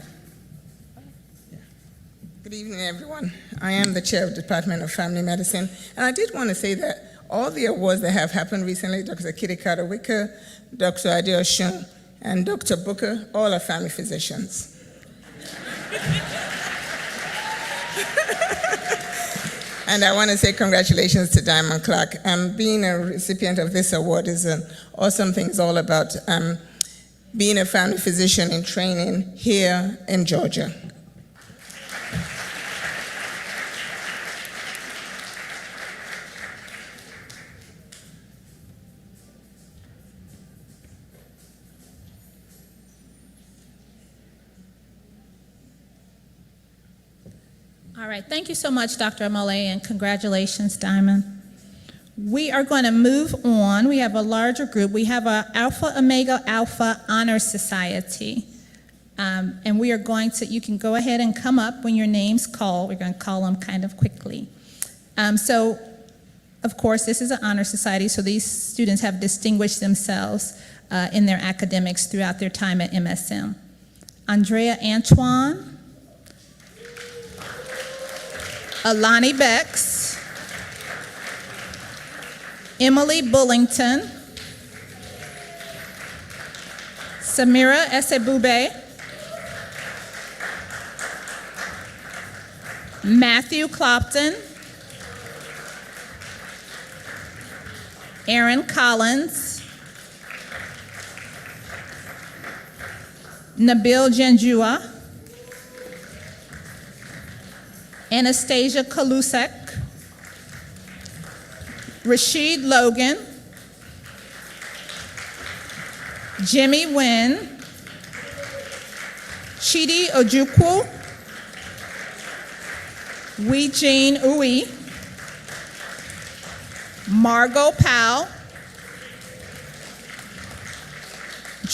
Good evening, everyone. I am the chair of the Department of Family Medicine, and I did want to say that all the awards that have happened recently, Dr. Kitty Carter-Wicker, Dr. Adeosun, and Dr. Booker, all are family physicians. And I want to say congratulations to Diamond Clark. Being a recipient of this award is an awesome thing. It's all about being a family physician in training here in Georgia. All right, thank you so much, Dr. Amole, and congratulations, Diamond. We are going to move on. We have a larger group. We have a Alpha Omega Alpha Honor Society. And we are going to, you can go ahead and come up when your name's called. We're going to call them kind of quickly. So, of course, this is an honor society, so these students have distinguished themselves in their academics throughout their time at MSM. Andrea Antoine, Alani Becks, Emily Bullington, Samira Esebube, Matthew Clopton, Aaron Collins, Nabil Janjua, Anastasia Kalusek, Rashid Logan, Jimmy Nguyen, Chidi Ojukwu, Wee Jean Uwe, Margot Powell,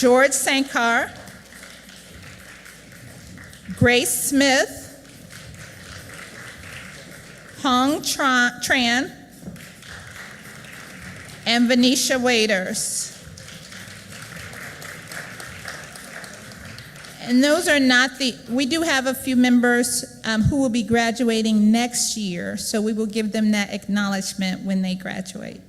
George Sankar, Grace Smith, Hong Tran, and Venetia Waiters. And those are not we do have a few members who will be graduating next year, so we will give them that acknowledgement when they graduate.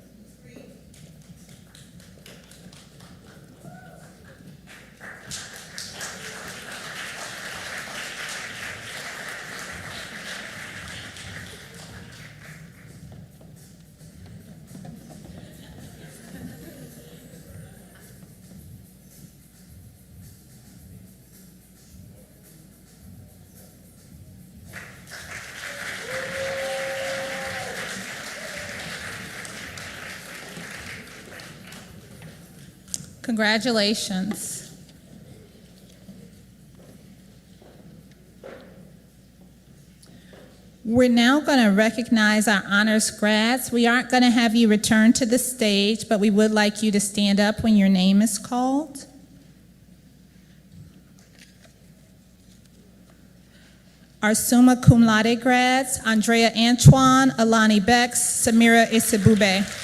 Congratulations. We're now going to recognize our honors grads. We aren't going to have you return to the stage, but we would like you to stand up when your name is called. Our summa cum laude grads, Andrea Antoine, Alani Bex, Samira Isibube.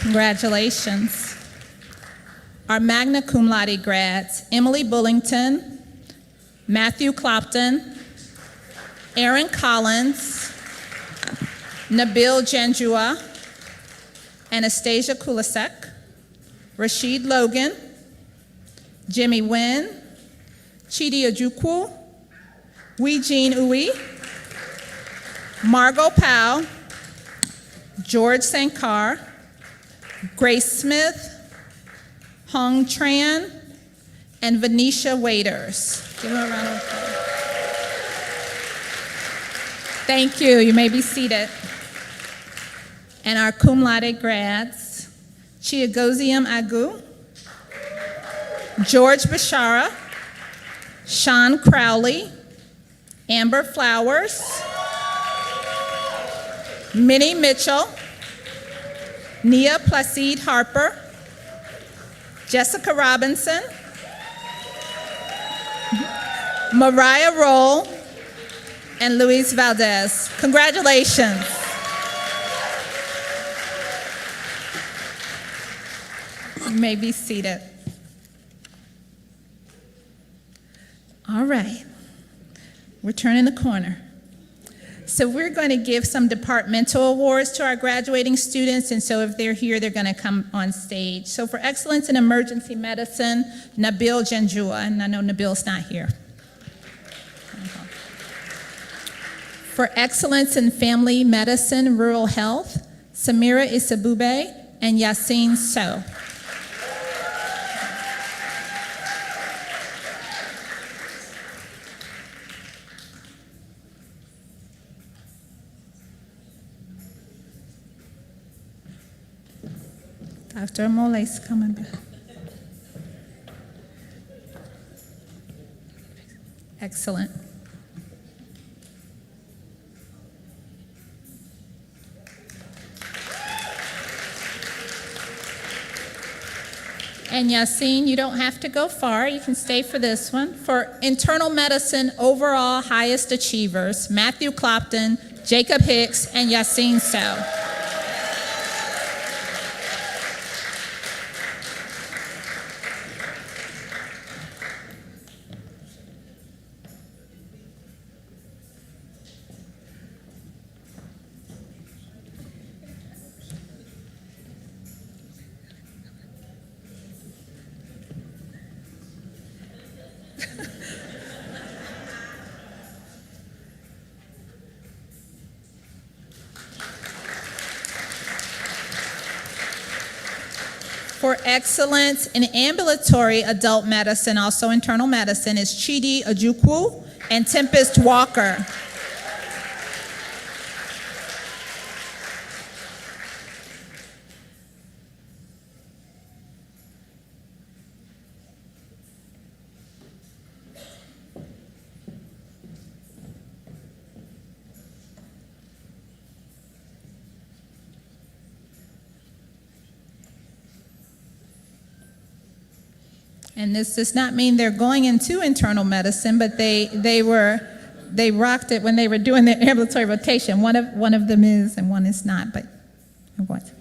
Congratulations. Our magna cum laude grads, Emily Bullington, Matthew Clopton, Aaron Collins, Nabil Janjua, Anastasia Kulisek, Rashid Logan, Jimmy Nguyen, Chidi Ojukwu, Weijin Uwe, Margot Powell, George Sankar, Grace Smith, Hong Tran, and Venetia Waiters. Give them a round of applause. Thank you. You may be seated. And our cum laude grads, Chiagozium Agu, George Bashara, Sean Crowley, Amber Flowers, Minnie Mitchell, Nia Placide Harper, Jessica Robinson, Mariah Roll, and Luis Valdez. Congratulations. You may be seated. All right, we're turning the corner. So we're going to give some departmental awards to our graduating students, and so if they're here, they're going to come on stage. So for excellence in emergency medicine, Nabil Janjua, and I know Nabil's not here. For excellence in family medicine, rural health, Samira Isabube and Yassine So. Dr. Mole's coming back. Excellent. And Yassine, you don't have to go far. You can stay for this one. For internal medicine, overall highest achievers, Matthew Clopton, Jacob Hicks, and Yassine So. For excellence in ambulatory adult medicine, also internal medicine, is Chidi Ojukwu and Tempest Walker. And this does not mean they're going into internal medicine, but they rocked it when they were doing their ambulatory rotation. One of them is and one is not, but I'm going to.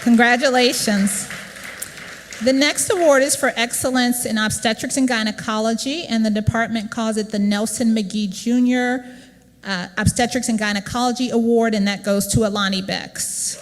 Congratulations. The next award is for excellence in obstetrics and gynecology, and the department calls it the Nelson McGee Jr. Obstetrics and Gynecology Award, and that goes to Alani Becks.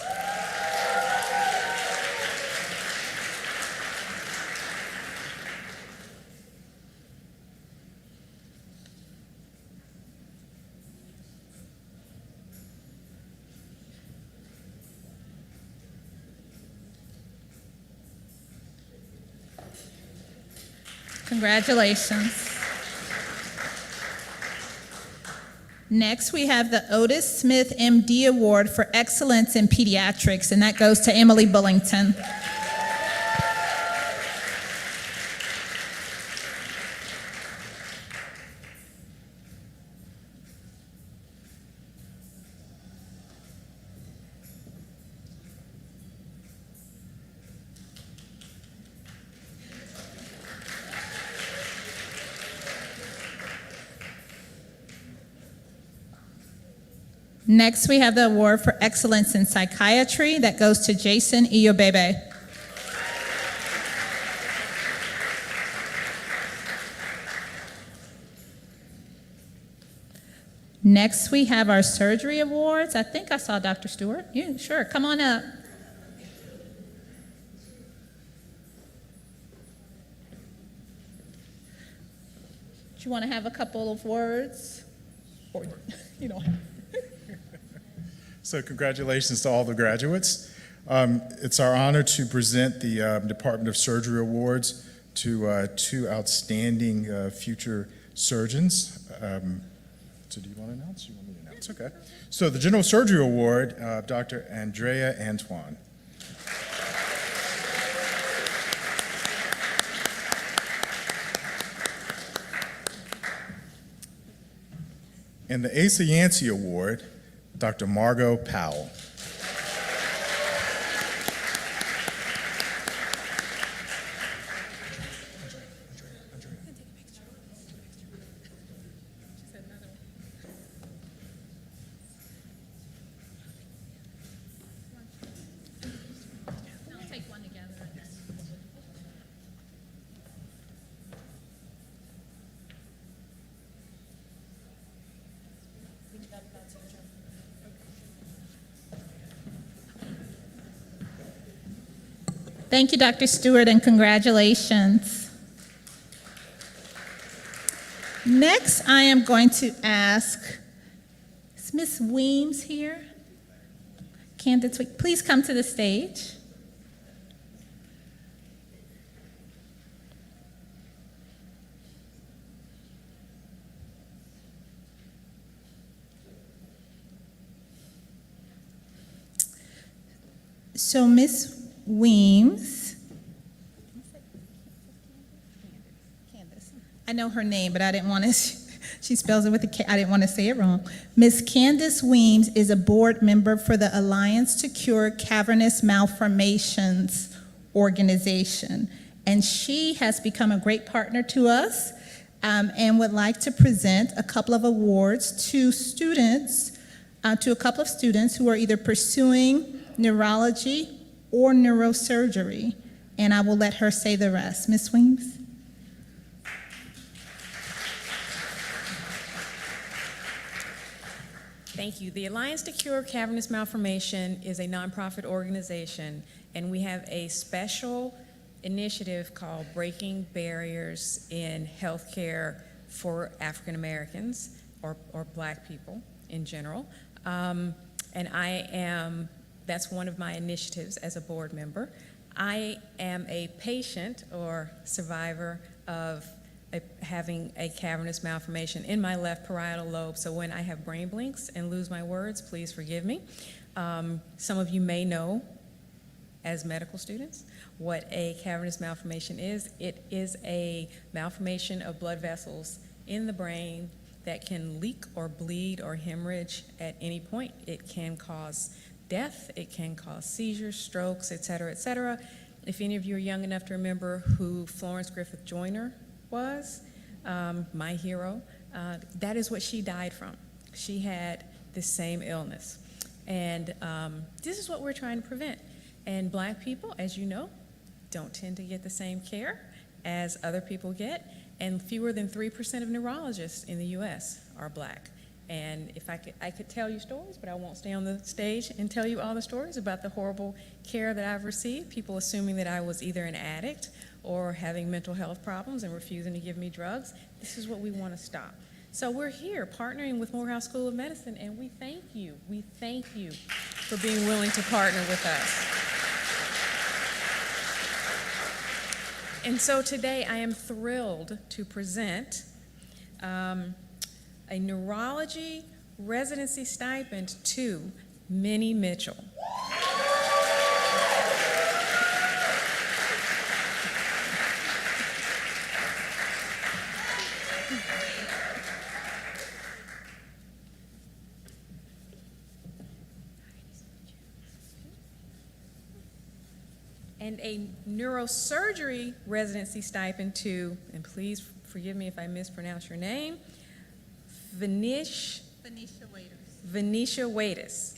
Congratulations. Next, we have the Otis Smith MD Award for Excellence in Pediatrics, and that goes to Emily Bullington. Next, we have the award for excellence in psychiatry that goes to Jason Iyobebe. Next, we have our surgery awards. I think I saw Dr. Stewart. Yeah, sure, come on up. Do you want to have a couple of words? Or you don't have. So congratulations to all the graduates. It's our honor to present the Department of Surgery Awards to two outstanding future surgeons. So do you want to announce? You want me to announce? Okay. So the General Surgery Award, Dr. Andrea Antoine. And the Asa Yancey Award, Dr. Margot Powell. Thank you, Dr. Stewart, and congratulations. Next, I am going to ask, is Ms. Weems here? Candace, please come to the stage. So, Ms. Weems, Candace. I know her name, but I didn't want to, she spells it with a K, I didn't want to say it wrong. Ms. Candace Weems is a board member for the Alliance to Cure Cavernous Malformations organization, and she has become a great partner to us and would like to present a couple of awards to students, to a couple of students who are either pursuing neurology or neurosurgery, and I will let her say the rest. Ms. Weems? Thank you. The Alliance to Cure Cavernous Malformation is a nonprofit organization, and we have a special initiative called Breaking Barriers in Healthcare for African Americans or Black people in general. And that's one of my initiatives as a board member. I am a patient or survivor of having a cavernous malformation in my left parietal lobe, so when I have brain blinks and lose my words, please forgive me. Some of you may know, as medical students, what a cavernous malformation is. It is a malformation of blood vessels in the brain that can leak or bleed or hemorrhage at any point. It can cause death, it can cause seizures, strokes, et cetera, If any of you are young enough to remember who Florence Griffith Joyner was, my hero, that is what she died from. She had this same illness. And this is what we're trying to prevent. And Black people, as you know, don't tend to get the same care as other people get. And fewer than 3% of neurologists in the U.S. are Black. And if I could tell you stories, but I won't stay on the stage and tell you all the stories about the horrible care that I've received, people assuming that I was either an addict or having mental health problems and refusing to give me drugs. This is what we want to stop. So we're here partnering with Morehouse School of Medicine, and we thank you. We thank you for being willing to partner with us. And so today I am thrilled to present a neurology residency stipend to Minnie Mitchell. And a neurosurgery residency stipend to, and please forgive me if I mispronounce your name, Venetia Waitis.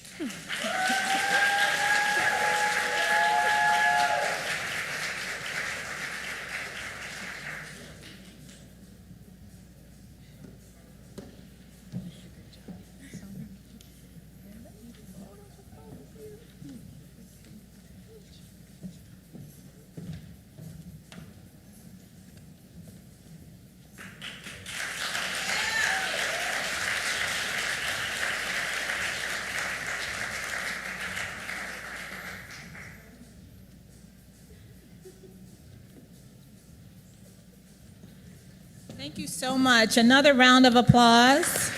Thank you so much. Another round of applause.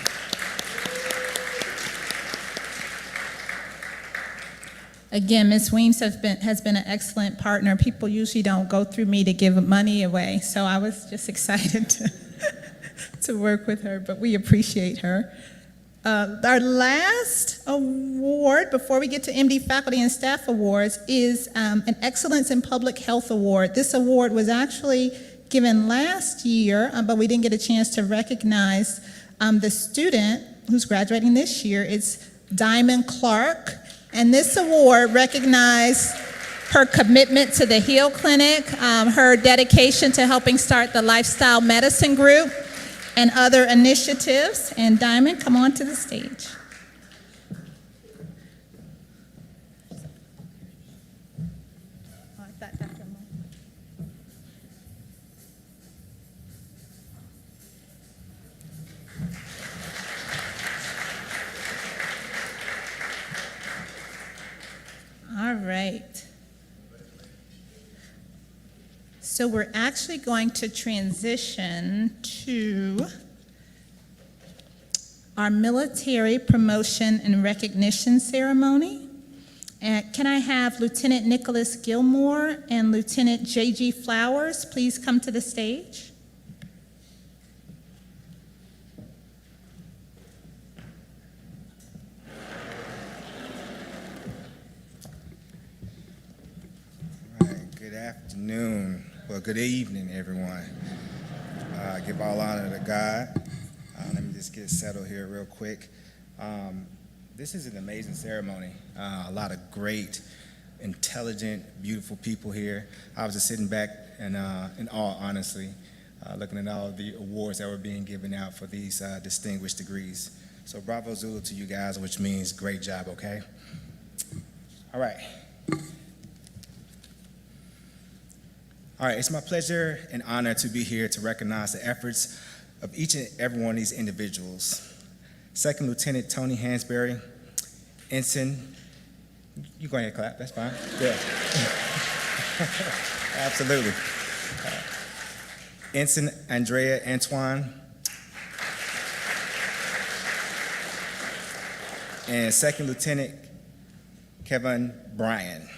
Again, Ms. Weems has been an excellent partner. People usually don't go through me to give money away, so I was just excited to work with her, but we appreciate her. Our last award, before we get to MD Faculty and Staff Awards, is an Excellence in Public Health Award. This award was actually given last year, but we didn't get a chance to recognize the student who's graduating this year. It's Diamond Clark, and this award recognized her commitment to the Heal Clinic, her dedication to helping start the Lifestyle Medicine Group, and other initiatives. And Diamond, come on to the stage. All right. So we're actually going to transition to our military promotion and recognition ceremony. And can I have Lieutenant Nicholas Gilmore and Lieutenant J.G. Flowers please come to the stage? Good afternoon, well, good evening, everyone. Give all honor to God. Let me just get settled here real quick. This is an amazing ceremony. A lot of great, intelligent, beautiful people here. I was just sitting back and, in awe, honestly, looking at all of the awards that were being given out for these distinguished degrees. So bravo Zulu to you guys, which means great job, okay? All right. All right, it's my pleasure and honor to be here to recognize the efforts of each and every one of these individuals. Second Lieutenant Tony Hansberry, Ensign, you go ahead and clap, that's fine. Yeah. Absolutely. Ensign Andrea Antoine, and Second Lieutenant Kevin Bryan.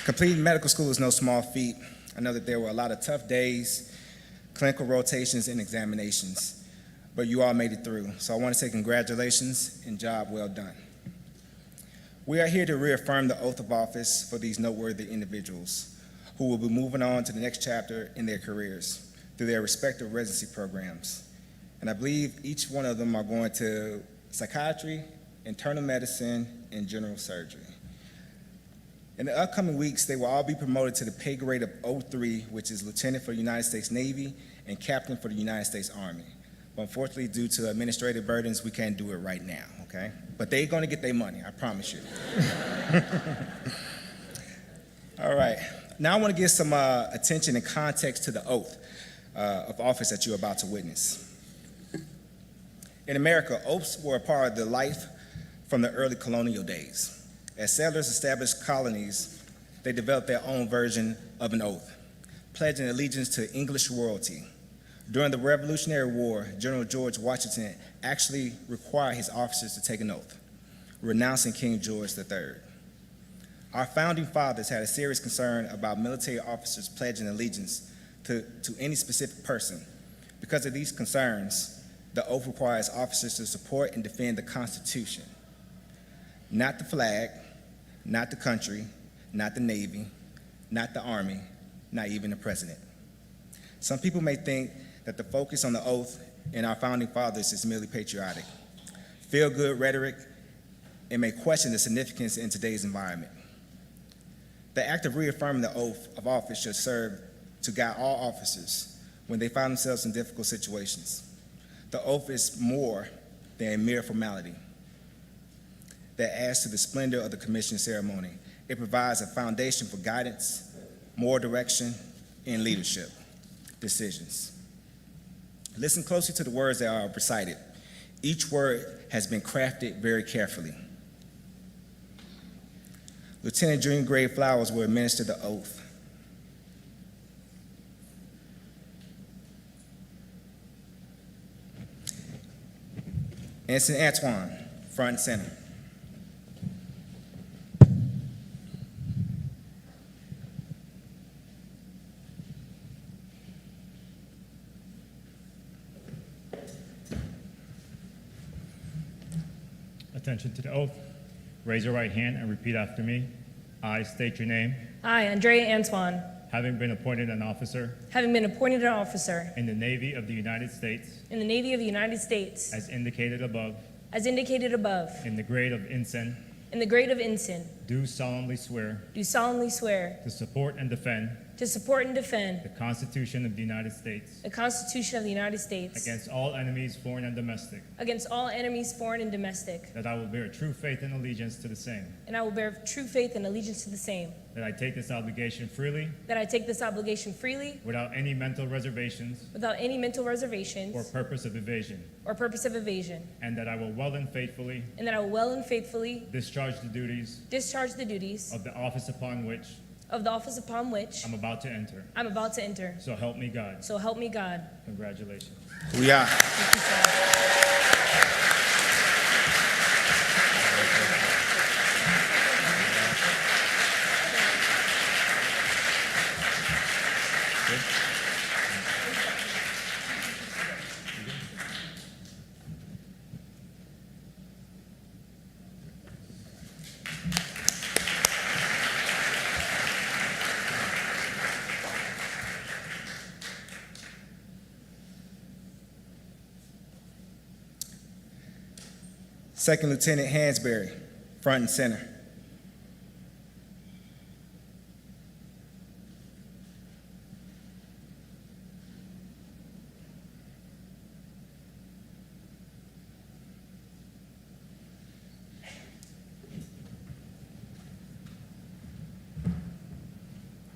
Completing medical school is no small feat. I know that there were a lot of tough days, clinical rotations, and examinations, but you all made it through. So I want to say congratulations and job well done. We are here to reaffirm the oath of office for these noteworthy individuals who will be moving on to the next chapter in their careers through their respective residency programs. And I believe each one of them are going to psychiatry, internal medicine, and general surgery. In the upcoming weeks, they will all be promoted to the pay grade of 03, which is Lieutenant for the United States Navy and Captain for the United States Army. But unfortunately, due to administrative burdens, we can't do it right now, okay? But they're gonna get their money, I promise you. All right, now I wanna give some attention and context to the oath of office that you're about to witness. In America, oaths were a part of the life from the early colonial days. As settlers established colonies, they developed their own version of an oath, pledging allegiance to English royalty. During the Revolutionary War, General George Washington actually required his officers to take an oath, renouncing King George III. Our founding fathers had a serious concern about military officers pledging allegiance to any specific person. Because of these concerns, the oath requires officers to support and defend the Constitution, not the flag, not the country, not the Navy, not the Army, not even the President. Some people may think that the focus on the oath in our founding fathers is merely patriotic, feel-good rhetoric, and may question the significance in today's environment. The act of reaffirming the oath of office should serve to guide all officers when they find themselves in difficult situations. The oath is more than a mere formality that adds to the splendor of the commission ceremony. It provides a foundation for guidance, moral direction, and leadership decisions. Listen closely to the words that are recited. Each word has been crafted very carefully. Lieutenant Dream grade flowers will administer the oath. Ensign Antoine, front and center. Attention to the oath. Raise your right hand and repeat after me. I state your name. I, Andrea Antoine, Having been appointed an officer having been appointed an officer in the Navy of the United States, in the Navy of the United States, as indicated above, as indicated above, in the grade of ensign, in the grade of ensign, do solemnly swear do solemnly swear to support and defend to support and defend the Constitution of the United States the Constitution of the United States against all enemies, foreign and domestic, against all enemies, foreign and domestic, that I will bear true faith and allegiance to the same, and I will bear true faith and allegiance to the same, that I take this obligation freely that I take this obligation freely without any mental reservations without any mental or reservations purpose of evasion, or purpose of evasion, and that I will well and faithfully and that I will well and faithfully discharge the duties discharge the duties of the office upon which of the office upon which I'm about to enter. I'm about to enter. So help me God. So help me God. Congratulations. We are. Thank you, sir. Second Lieutenant Hansberry, front and center.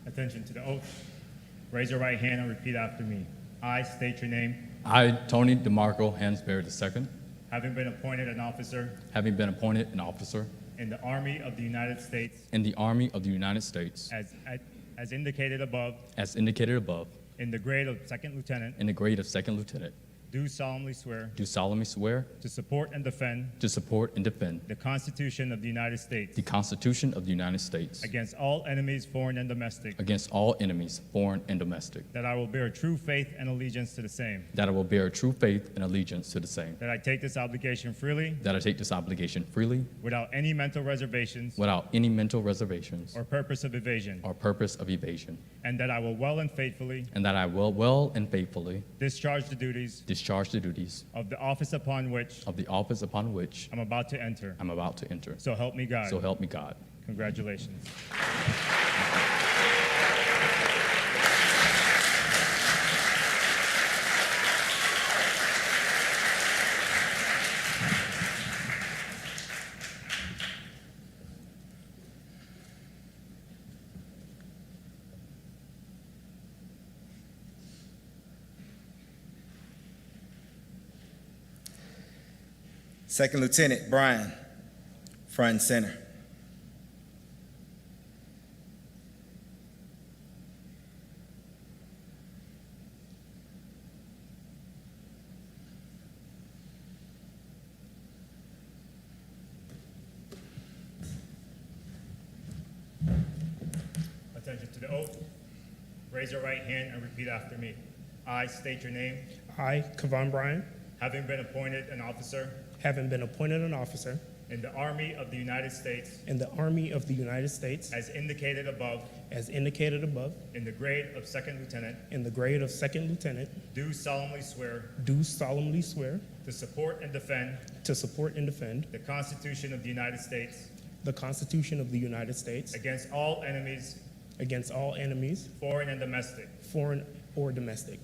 Attention to the oath. Raise your right hand and repeat after me. I state your name. I, Tony DeMarco Hansberry II, Having been appointed an officer having been appointed an officer in the Army of the United States, in the Army of the United States, as indicated above, as indicated above, in the grade of second lieutenant, in the grade of second lieutenant, do solemnly swear do solemnly swear to support and defend to support and defend the Constitution of the United States the Constitution of the United States against all enemies, foreign and domestic, against all enemies, foreign and domestic, that I will bear true faith and allegiance to the same, that I will bear true faith and allegiance to the same, that I take this obligation freely that I take this obligation freely without any mental reservations without any mental reservations or purpose of evasion, or purpose of evasion, and that I will well and faithfully and that I will well and faithfully discharge the duties discharge the duties of the office upon which I'm about to enter. I'm about to enter. So help me God. So help me God. Congratulations. Second Lieutenant Brian, front and center. Attention to the oath. Raise your right hand and repeat after me. I state your name, I, Kevon Bryan, having been appointed an officer having been appointed an officer in the Army of the United States in the Army of the United States, as indicated above, as indicated above, in the grade of second lieutenant, in the grade of second lieutenant, do solemnly swear do solemnly swear to support and defend to support and defend the Constitution of the United States the Constitution of the United States against all enemies, against all enemies, foreign and domestic, foreign or domestic,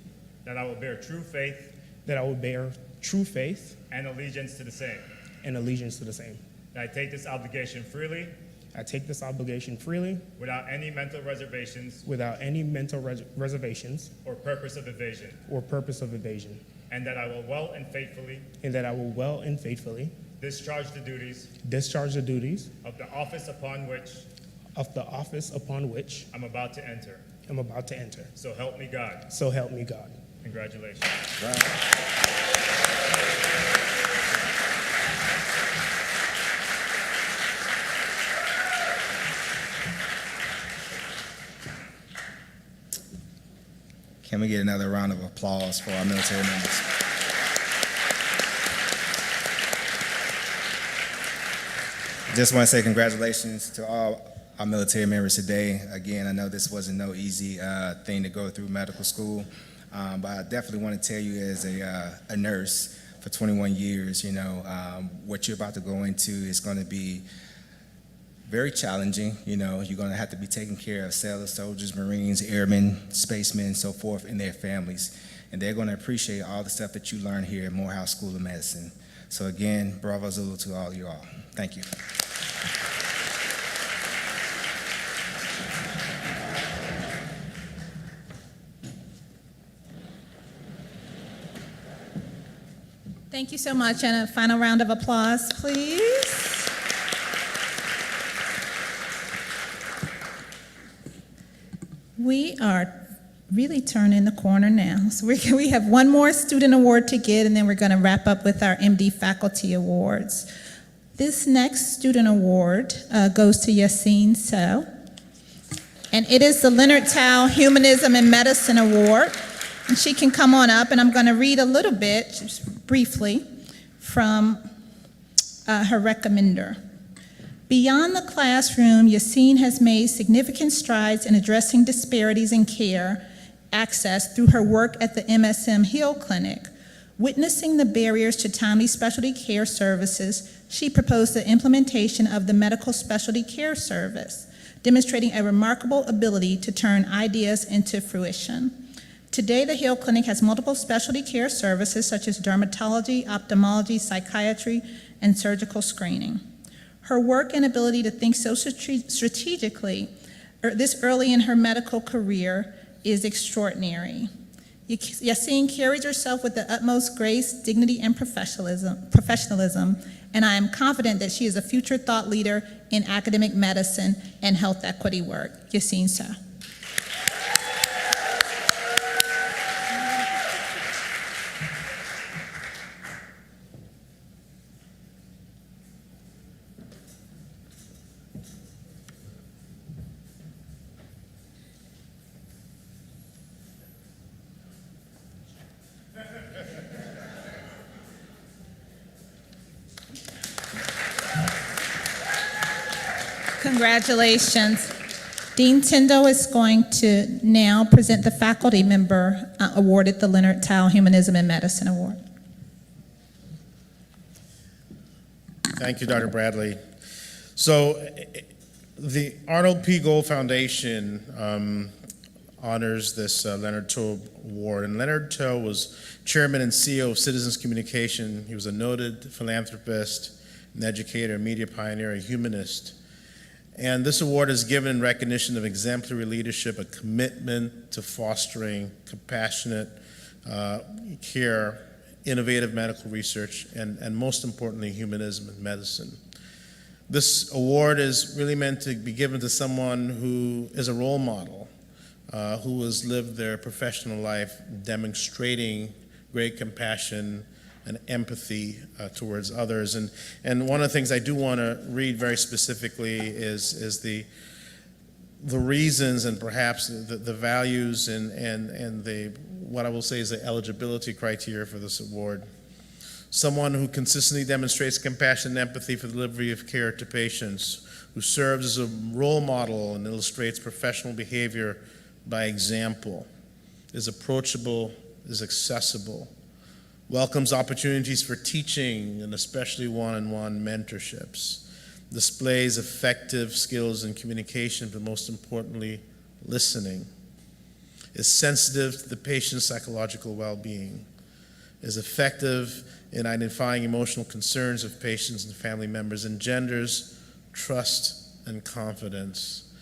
that I will bear true faith that I will bear true faith and allegiance to the same, and allegiance to the same. that I take this obligation freely I take this obligation freely without any mental reservations without any mental reservations or purpose of evasion, or purpose of evasion, and that I will well and faithfully and that I will well and faithfully discharge the duties discharge the duties of the office upon which I'm about to enter. enter. So help me God. So help me God. Congratulations. Can we get another round of applause for our military members? Just want to say congratulations to all our military members today. Again, I know this wasn't no easy thing to go through medical school, but I definitely want to tell you as a nurse for 21 years, you know, what you're about to go into is going to be very challenging. You know, you're going to have to be taking care of sailors, soldiers, Marines, airmen, spacemen, and so forth, and their families. And they're going to appreciate all the stuff that you learn here at Morehouse School of Medicine. So again, bravo Zulu to all you all. Thank you. Thank you so much. And a final round of applause, please. We are really turning the corner now. So we have one more student award to get, and then we're going to wrap up with our MD faculty awards. This next student award goes to Yassine So, and it is the Leonard Tao Humanism and Medicine Award. And she can come on up, and I'm going to read a little bit, just briefly, from her recommender. Beyond the classroom, Yassine has made significant strides in addressing disparities in care access through her work at the MSM Hill Clinic. Witnessing the barriers to timely specialty care services, she proposed the implementation of the Medical Specialty Care Service, demonstrating a remarkable ability to turn ideas into fruition. Today, the Hill Clinic has multiple specialty care services such as dermatology, ophthalmology, psychiatry, and surgical screening. Her work and ability to think so strategically this early in her medical career is extraordinary. Yassine carries herself with the utmost grace, dignity, and professionalism, and I am confident that she is a future thought leader in academic medicine and health equity work. Yassine So. Congratulations. Dean Tindall is going to now present the faculty member awarded the Leonard Tao Humanism in Medicine Award. Thank you, Dr. Bradley. So, the Arnold P. Gold Foundation honors this Leonard Tao Award. And Leonard Tao was chairman and CEO of Citizens Communication. He was a noted philanthropist, an educator, a media pioneer, a humanist. And this award is given in recognition of exemplary leadership, a commitment to fostering compassionate care, innovative medical research, and most importantly, humanism in medicine. This award is really meant to be given to someone who is a role model, who has lived their professional life demonstrating great compassion and empathy towards others. And one of the things I do want to read very specifically is the reasons and perhaps the values and the, what I will say is the eligibility criteria for this award. Someone who consistently demonstrates compassion and empathy for the delivery of care to patients, who serves as a role model and illustrates professional behavior by example, is approachable, is accessible, welcomes opportunities for teaching and especially one-on-one mentorships, displays effective skills in communication, but most importantly, listening, is sensitive to the patient's psychological well-being, is effective in identifying emotional concerns of patients and family members, engenders trust and confidence.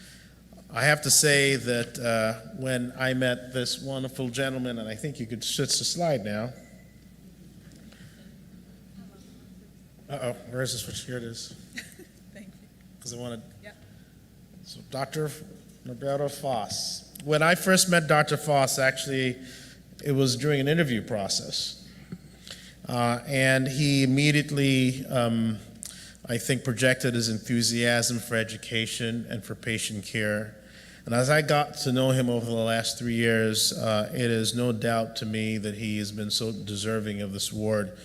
I have to say that when I met this wonderful gentleman, and I think you could switch the slide now. Uh-oh, where is this switch? Here it is. Thank you. Because I wanted. Yep. So Dr. Norberto Foss. When I first met Dr. Foss, actually, it was during an interview process. And he immediately, I think, projected his enthusiasm for education and for patient care. And as I got to know him over the last 3 years, it is no doubt to me that he has been so deserving of this award,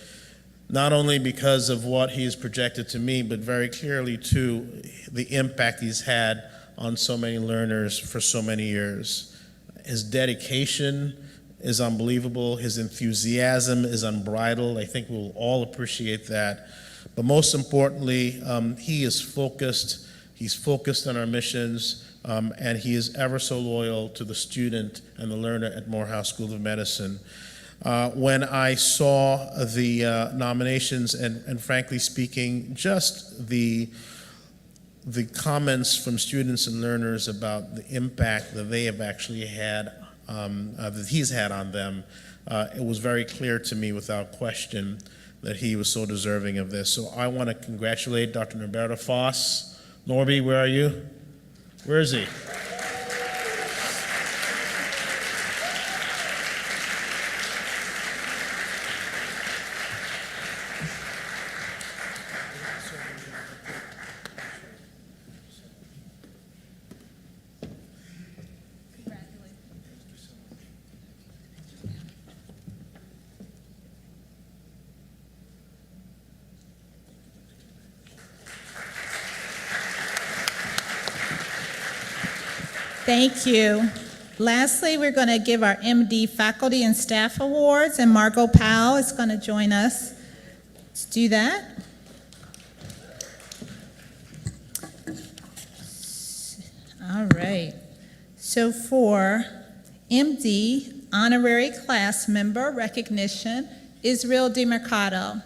not only because of what he's projected to me, but very clearly, too, the impact he's had on so many learners for so many years. His dedication is unbelievable. His enthusiasm is unbridled. I think we'll all appreciate that. But most importantly, he is focused. He's focused on our missions, and he is ever so loyal to the student and the learner at Morehouse School of Medicine. When I saw the nominations and frankly speaking, just the comments from students and learners about the impact that they have actually had, that he's had on them, it was very clear to me without question that he was so deserving of this. So I want to congratulate Dr. Norberto Foss. Norby, where are you? Where is he? Thank you. Lastly, we're going to give our MD Faculty and Staff Awards, and Margot Powell is going to join us. Let's do that. All right. So for MD Honorary Class Member Recognition, Israel DiMercado.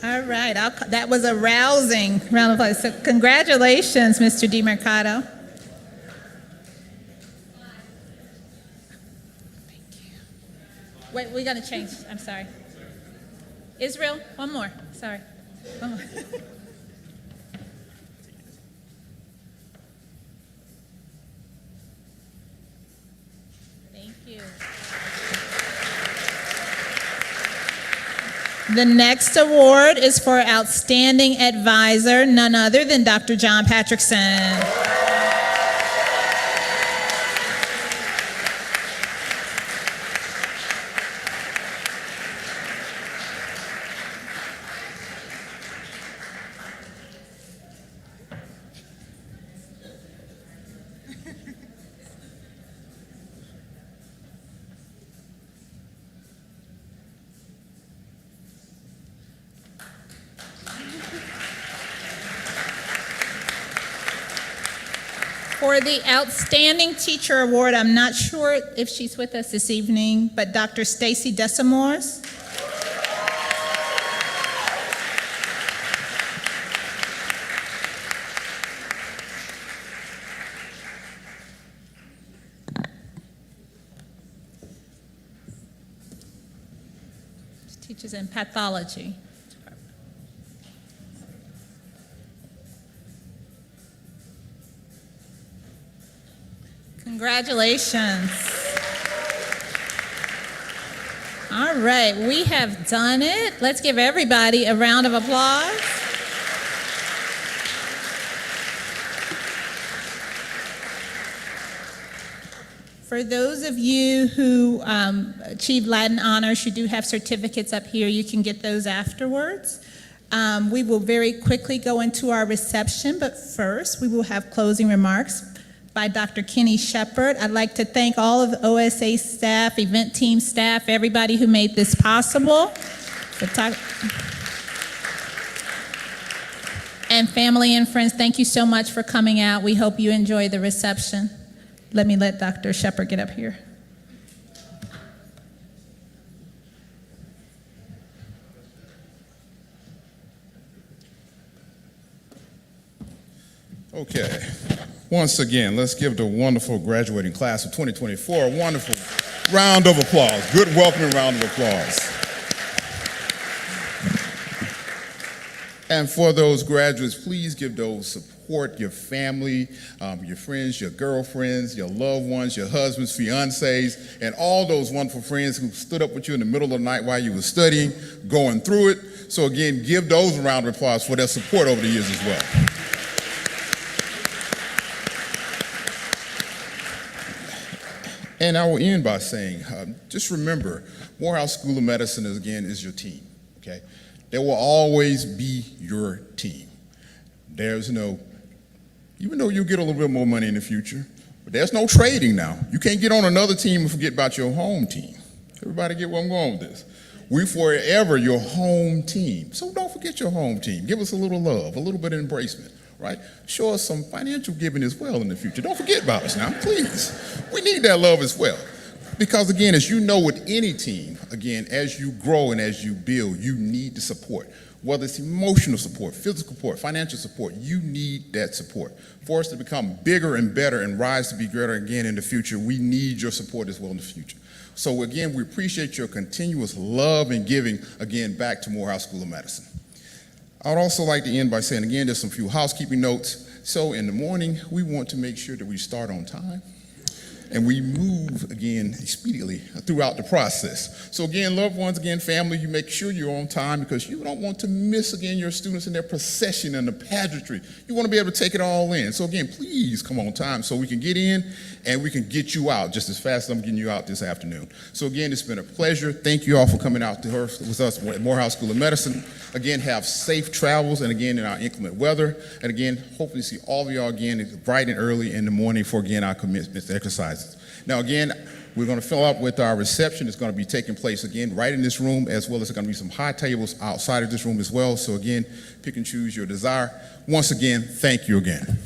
All right, that was a rousing round of applause. So congratulations, Mr. DiMercado. Thank you. Wait, we got to change. I'm sorry. Israel, one more. Sorry. One more. Thank you. The next award is for Outstanding Advisor, none other than Dr. John Patrickson. For the Outstanding Teacher Award, I'm not sure if she's with us this evening, but Dr. Stacy Desamores. She teaches in pathology. Congratulations. All right, we have done it. Let's give everybody a round of applause. For those of you who achieved Latin honors, you do have certificates up here. You can get those afterwards. We will very quickly go into our reception, but first we will have closing remarks by Dr. Kenny Shepard. I'd like to thank all of the OSA staff, event team staff, everybody who made this possible. And family and friends, thank you so much for coming out. We hope you enjoy the reception. Let me let Dr. Shepard get up here. Okay. Once again, let's give the wonderful graduating class of 2024 a wonderful round of applause. Good welcoming round of applause. And for those graduates, please give those support, your family, your friends, your girlfriends, your loved ones, your husbands, fiancés, and all those wonderful friends who stood up with you in the middle of the night while you were studying, going through it. So again, give those a round of applause for their support over the years as well. And I will end by saying, just remember, Morehouse School of Medicine is your team, okay? There will always be your team. There's no, even though you'll get a little bit more money in the future, but there's no trading now. You can't get on another team and forget about your home team. Everybody get where I'm going with this? We forever your home team. So don't forget your home team. Give us a little love, a little bit of embracement. Right? Show us some financial giving as well in the future. Don't forget about us now, please. We need that love as well. Because again, as you know with any team, again, as you grow and as you build, you need the support. Whether it's emotional support, physical support, financial support, you need that support. For us to become bigger and better and rise to be greater again in the future, we need your support as well in the future. So again, we appreciate your continuous love and giving, again, back to Morehouse School of Medicine. I would also like to end by saying, again, there's some few housekeeping notes. So in the morning, we want to make sure that we start on time and we move, again, expediently throughout the process. So again, loved ones, again, family, you make sure you're on time because you don't want to miss, again, your students in their procession and the pageantry. You want to be able to take it all in. So again, please come on time so we can get in and we can get you out just as fast as I'm getting you out this afternoon. So again, it's been a pleasure. Thank you all for coming out to with us at Morehouse School of Medicine. Again, have safe travels and again in our inclement weather. And again, hopefully see all of y'all again bright and early in the morning for again our commitment exercises. Now again, we're going to fill up with our reception. It's going to be taking place again right in this room, as well as there's going to be some high tables outside of this room as well. So again, pick and choose your desire. Once again, thank you again.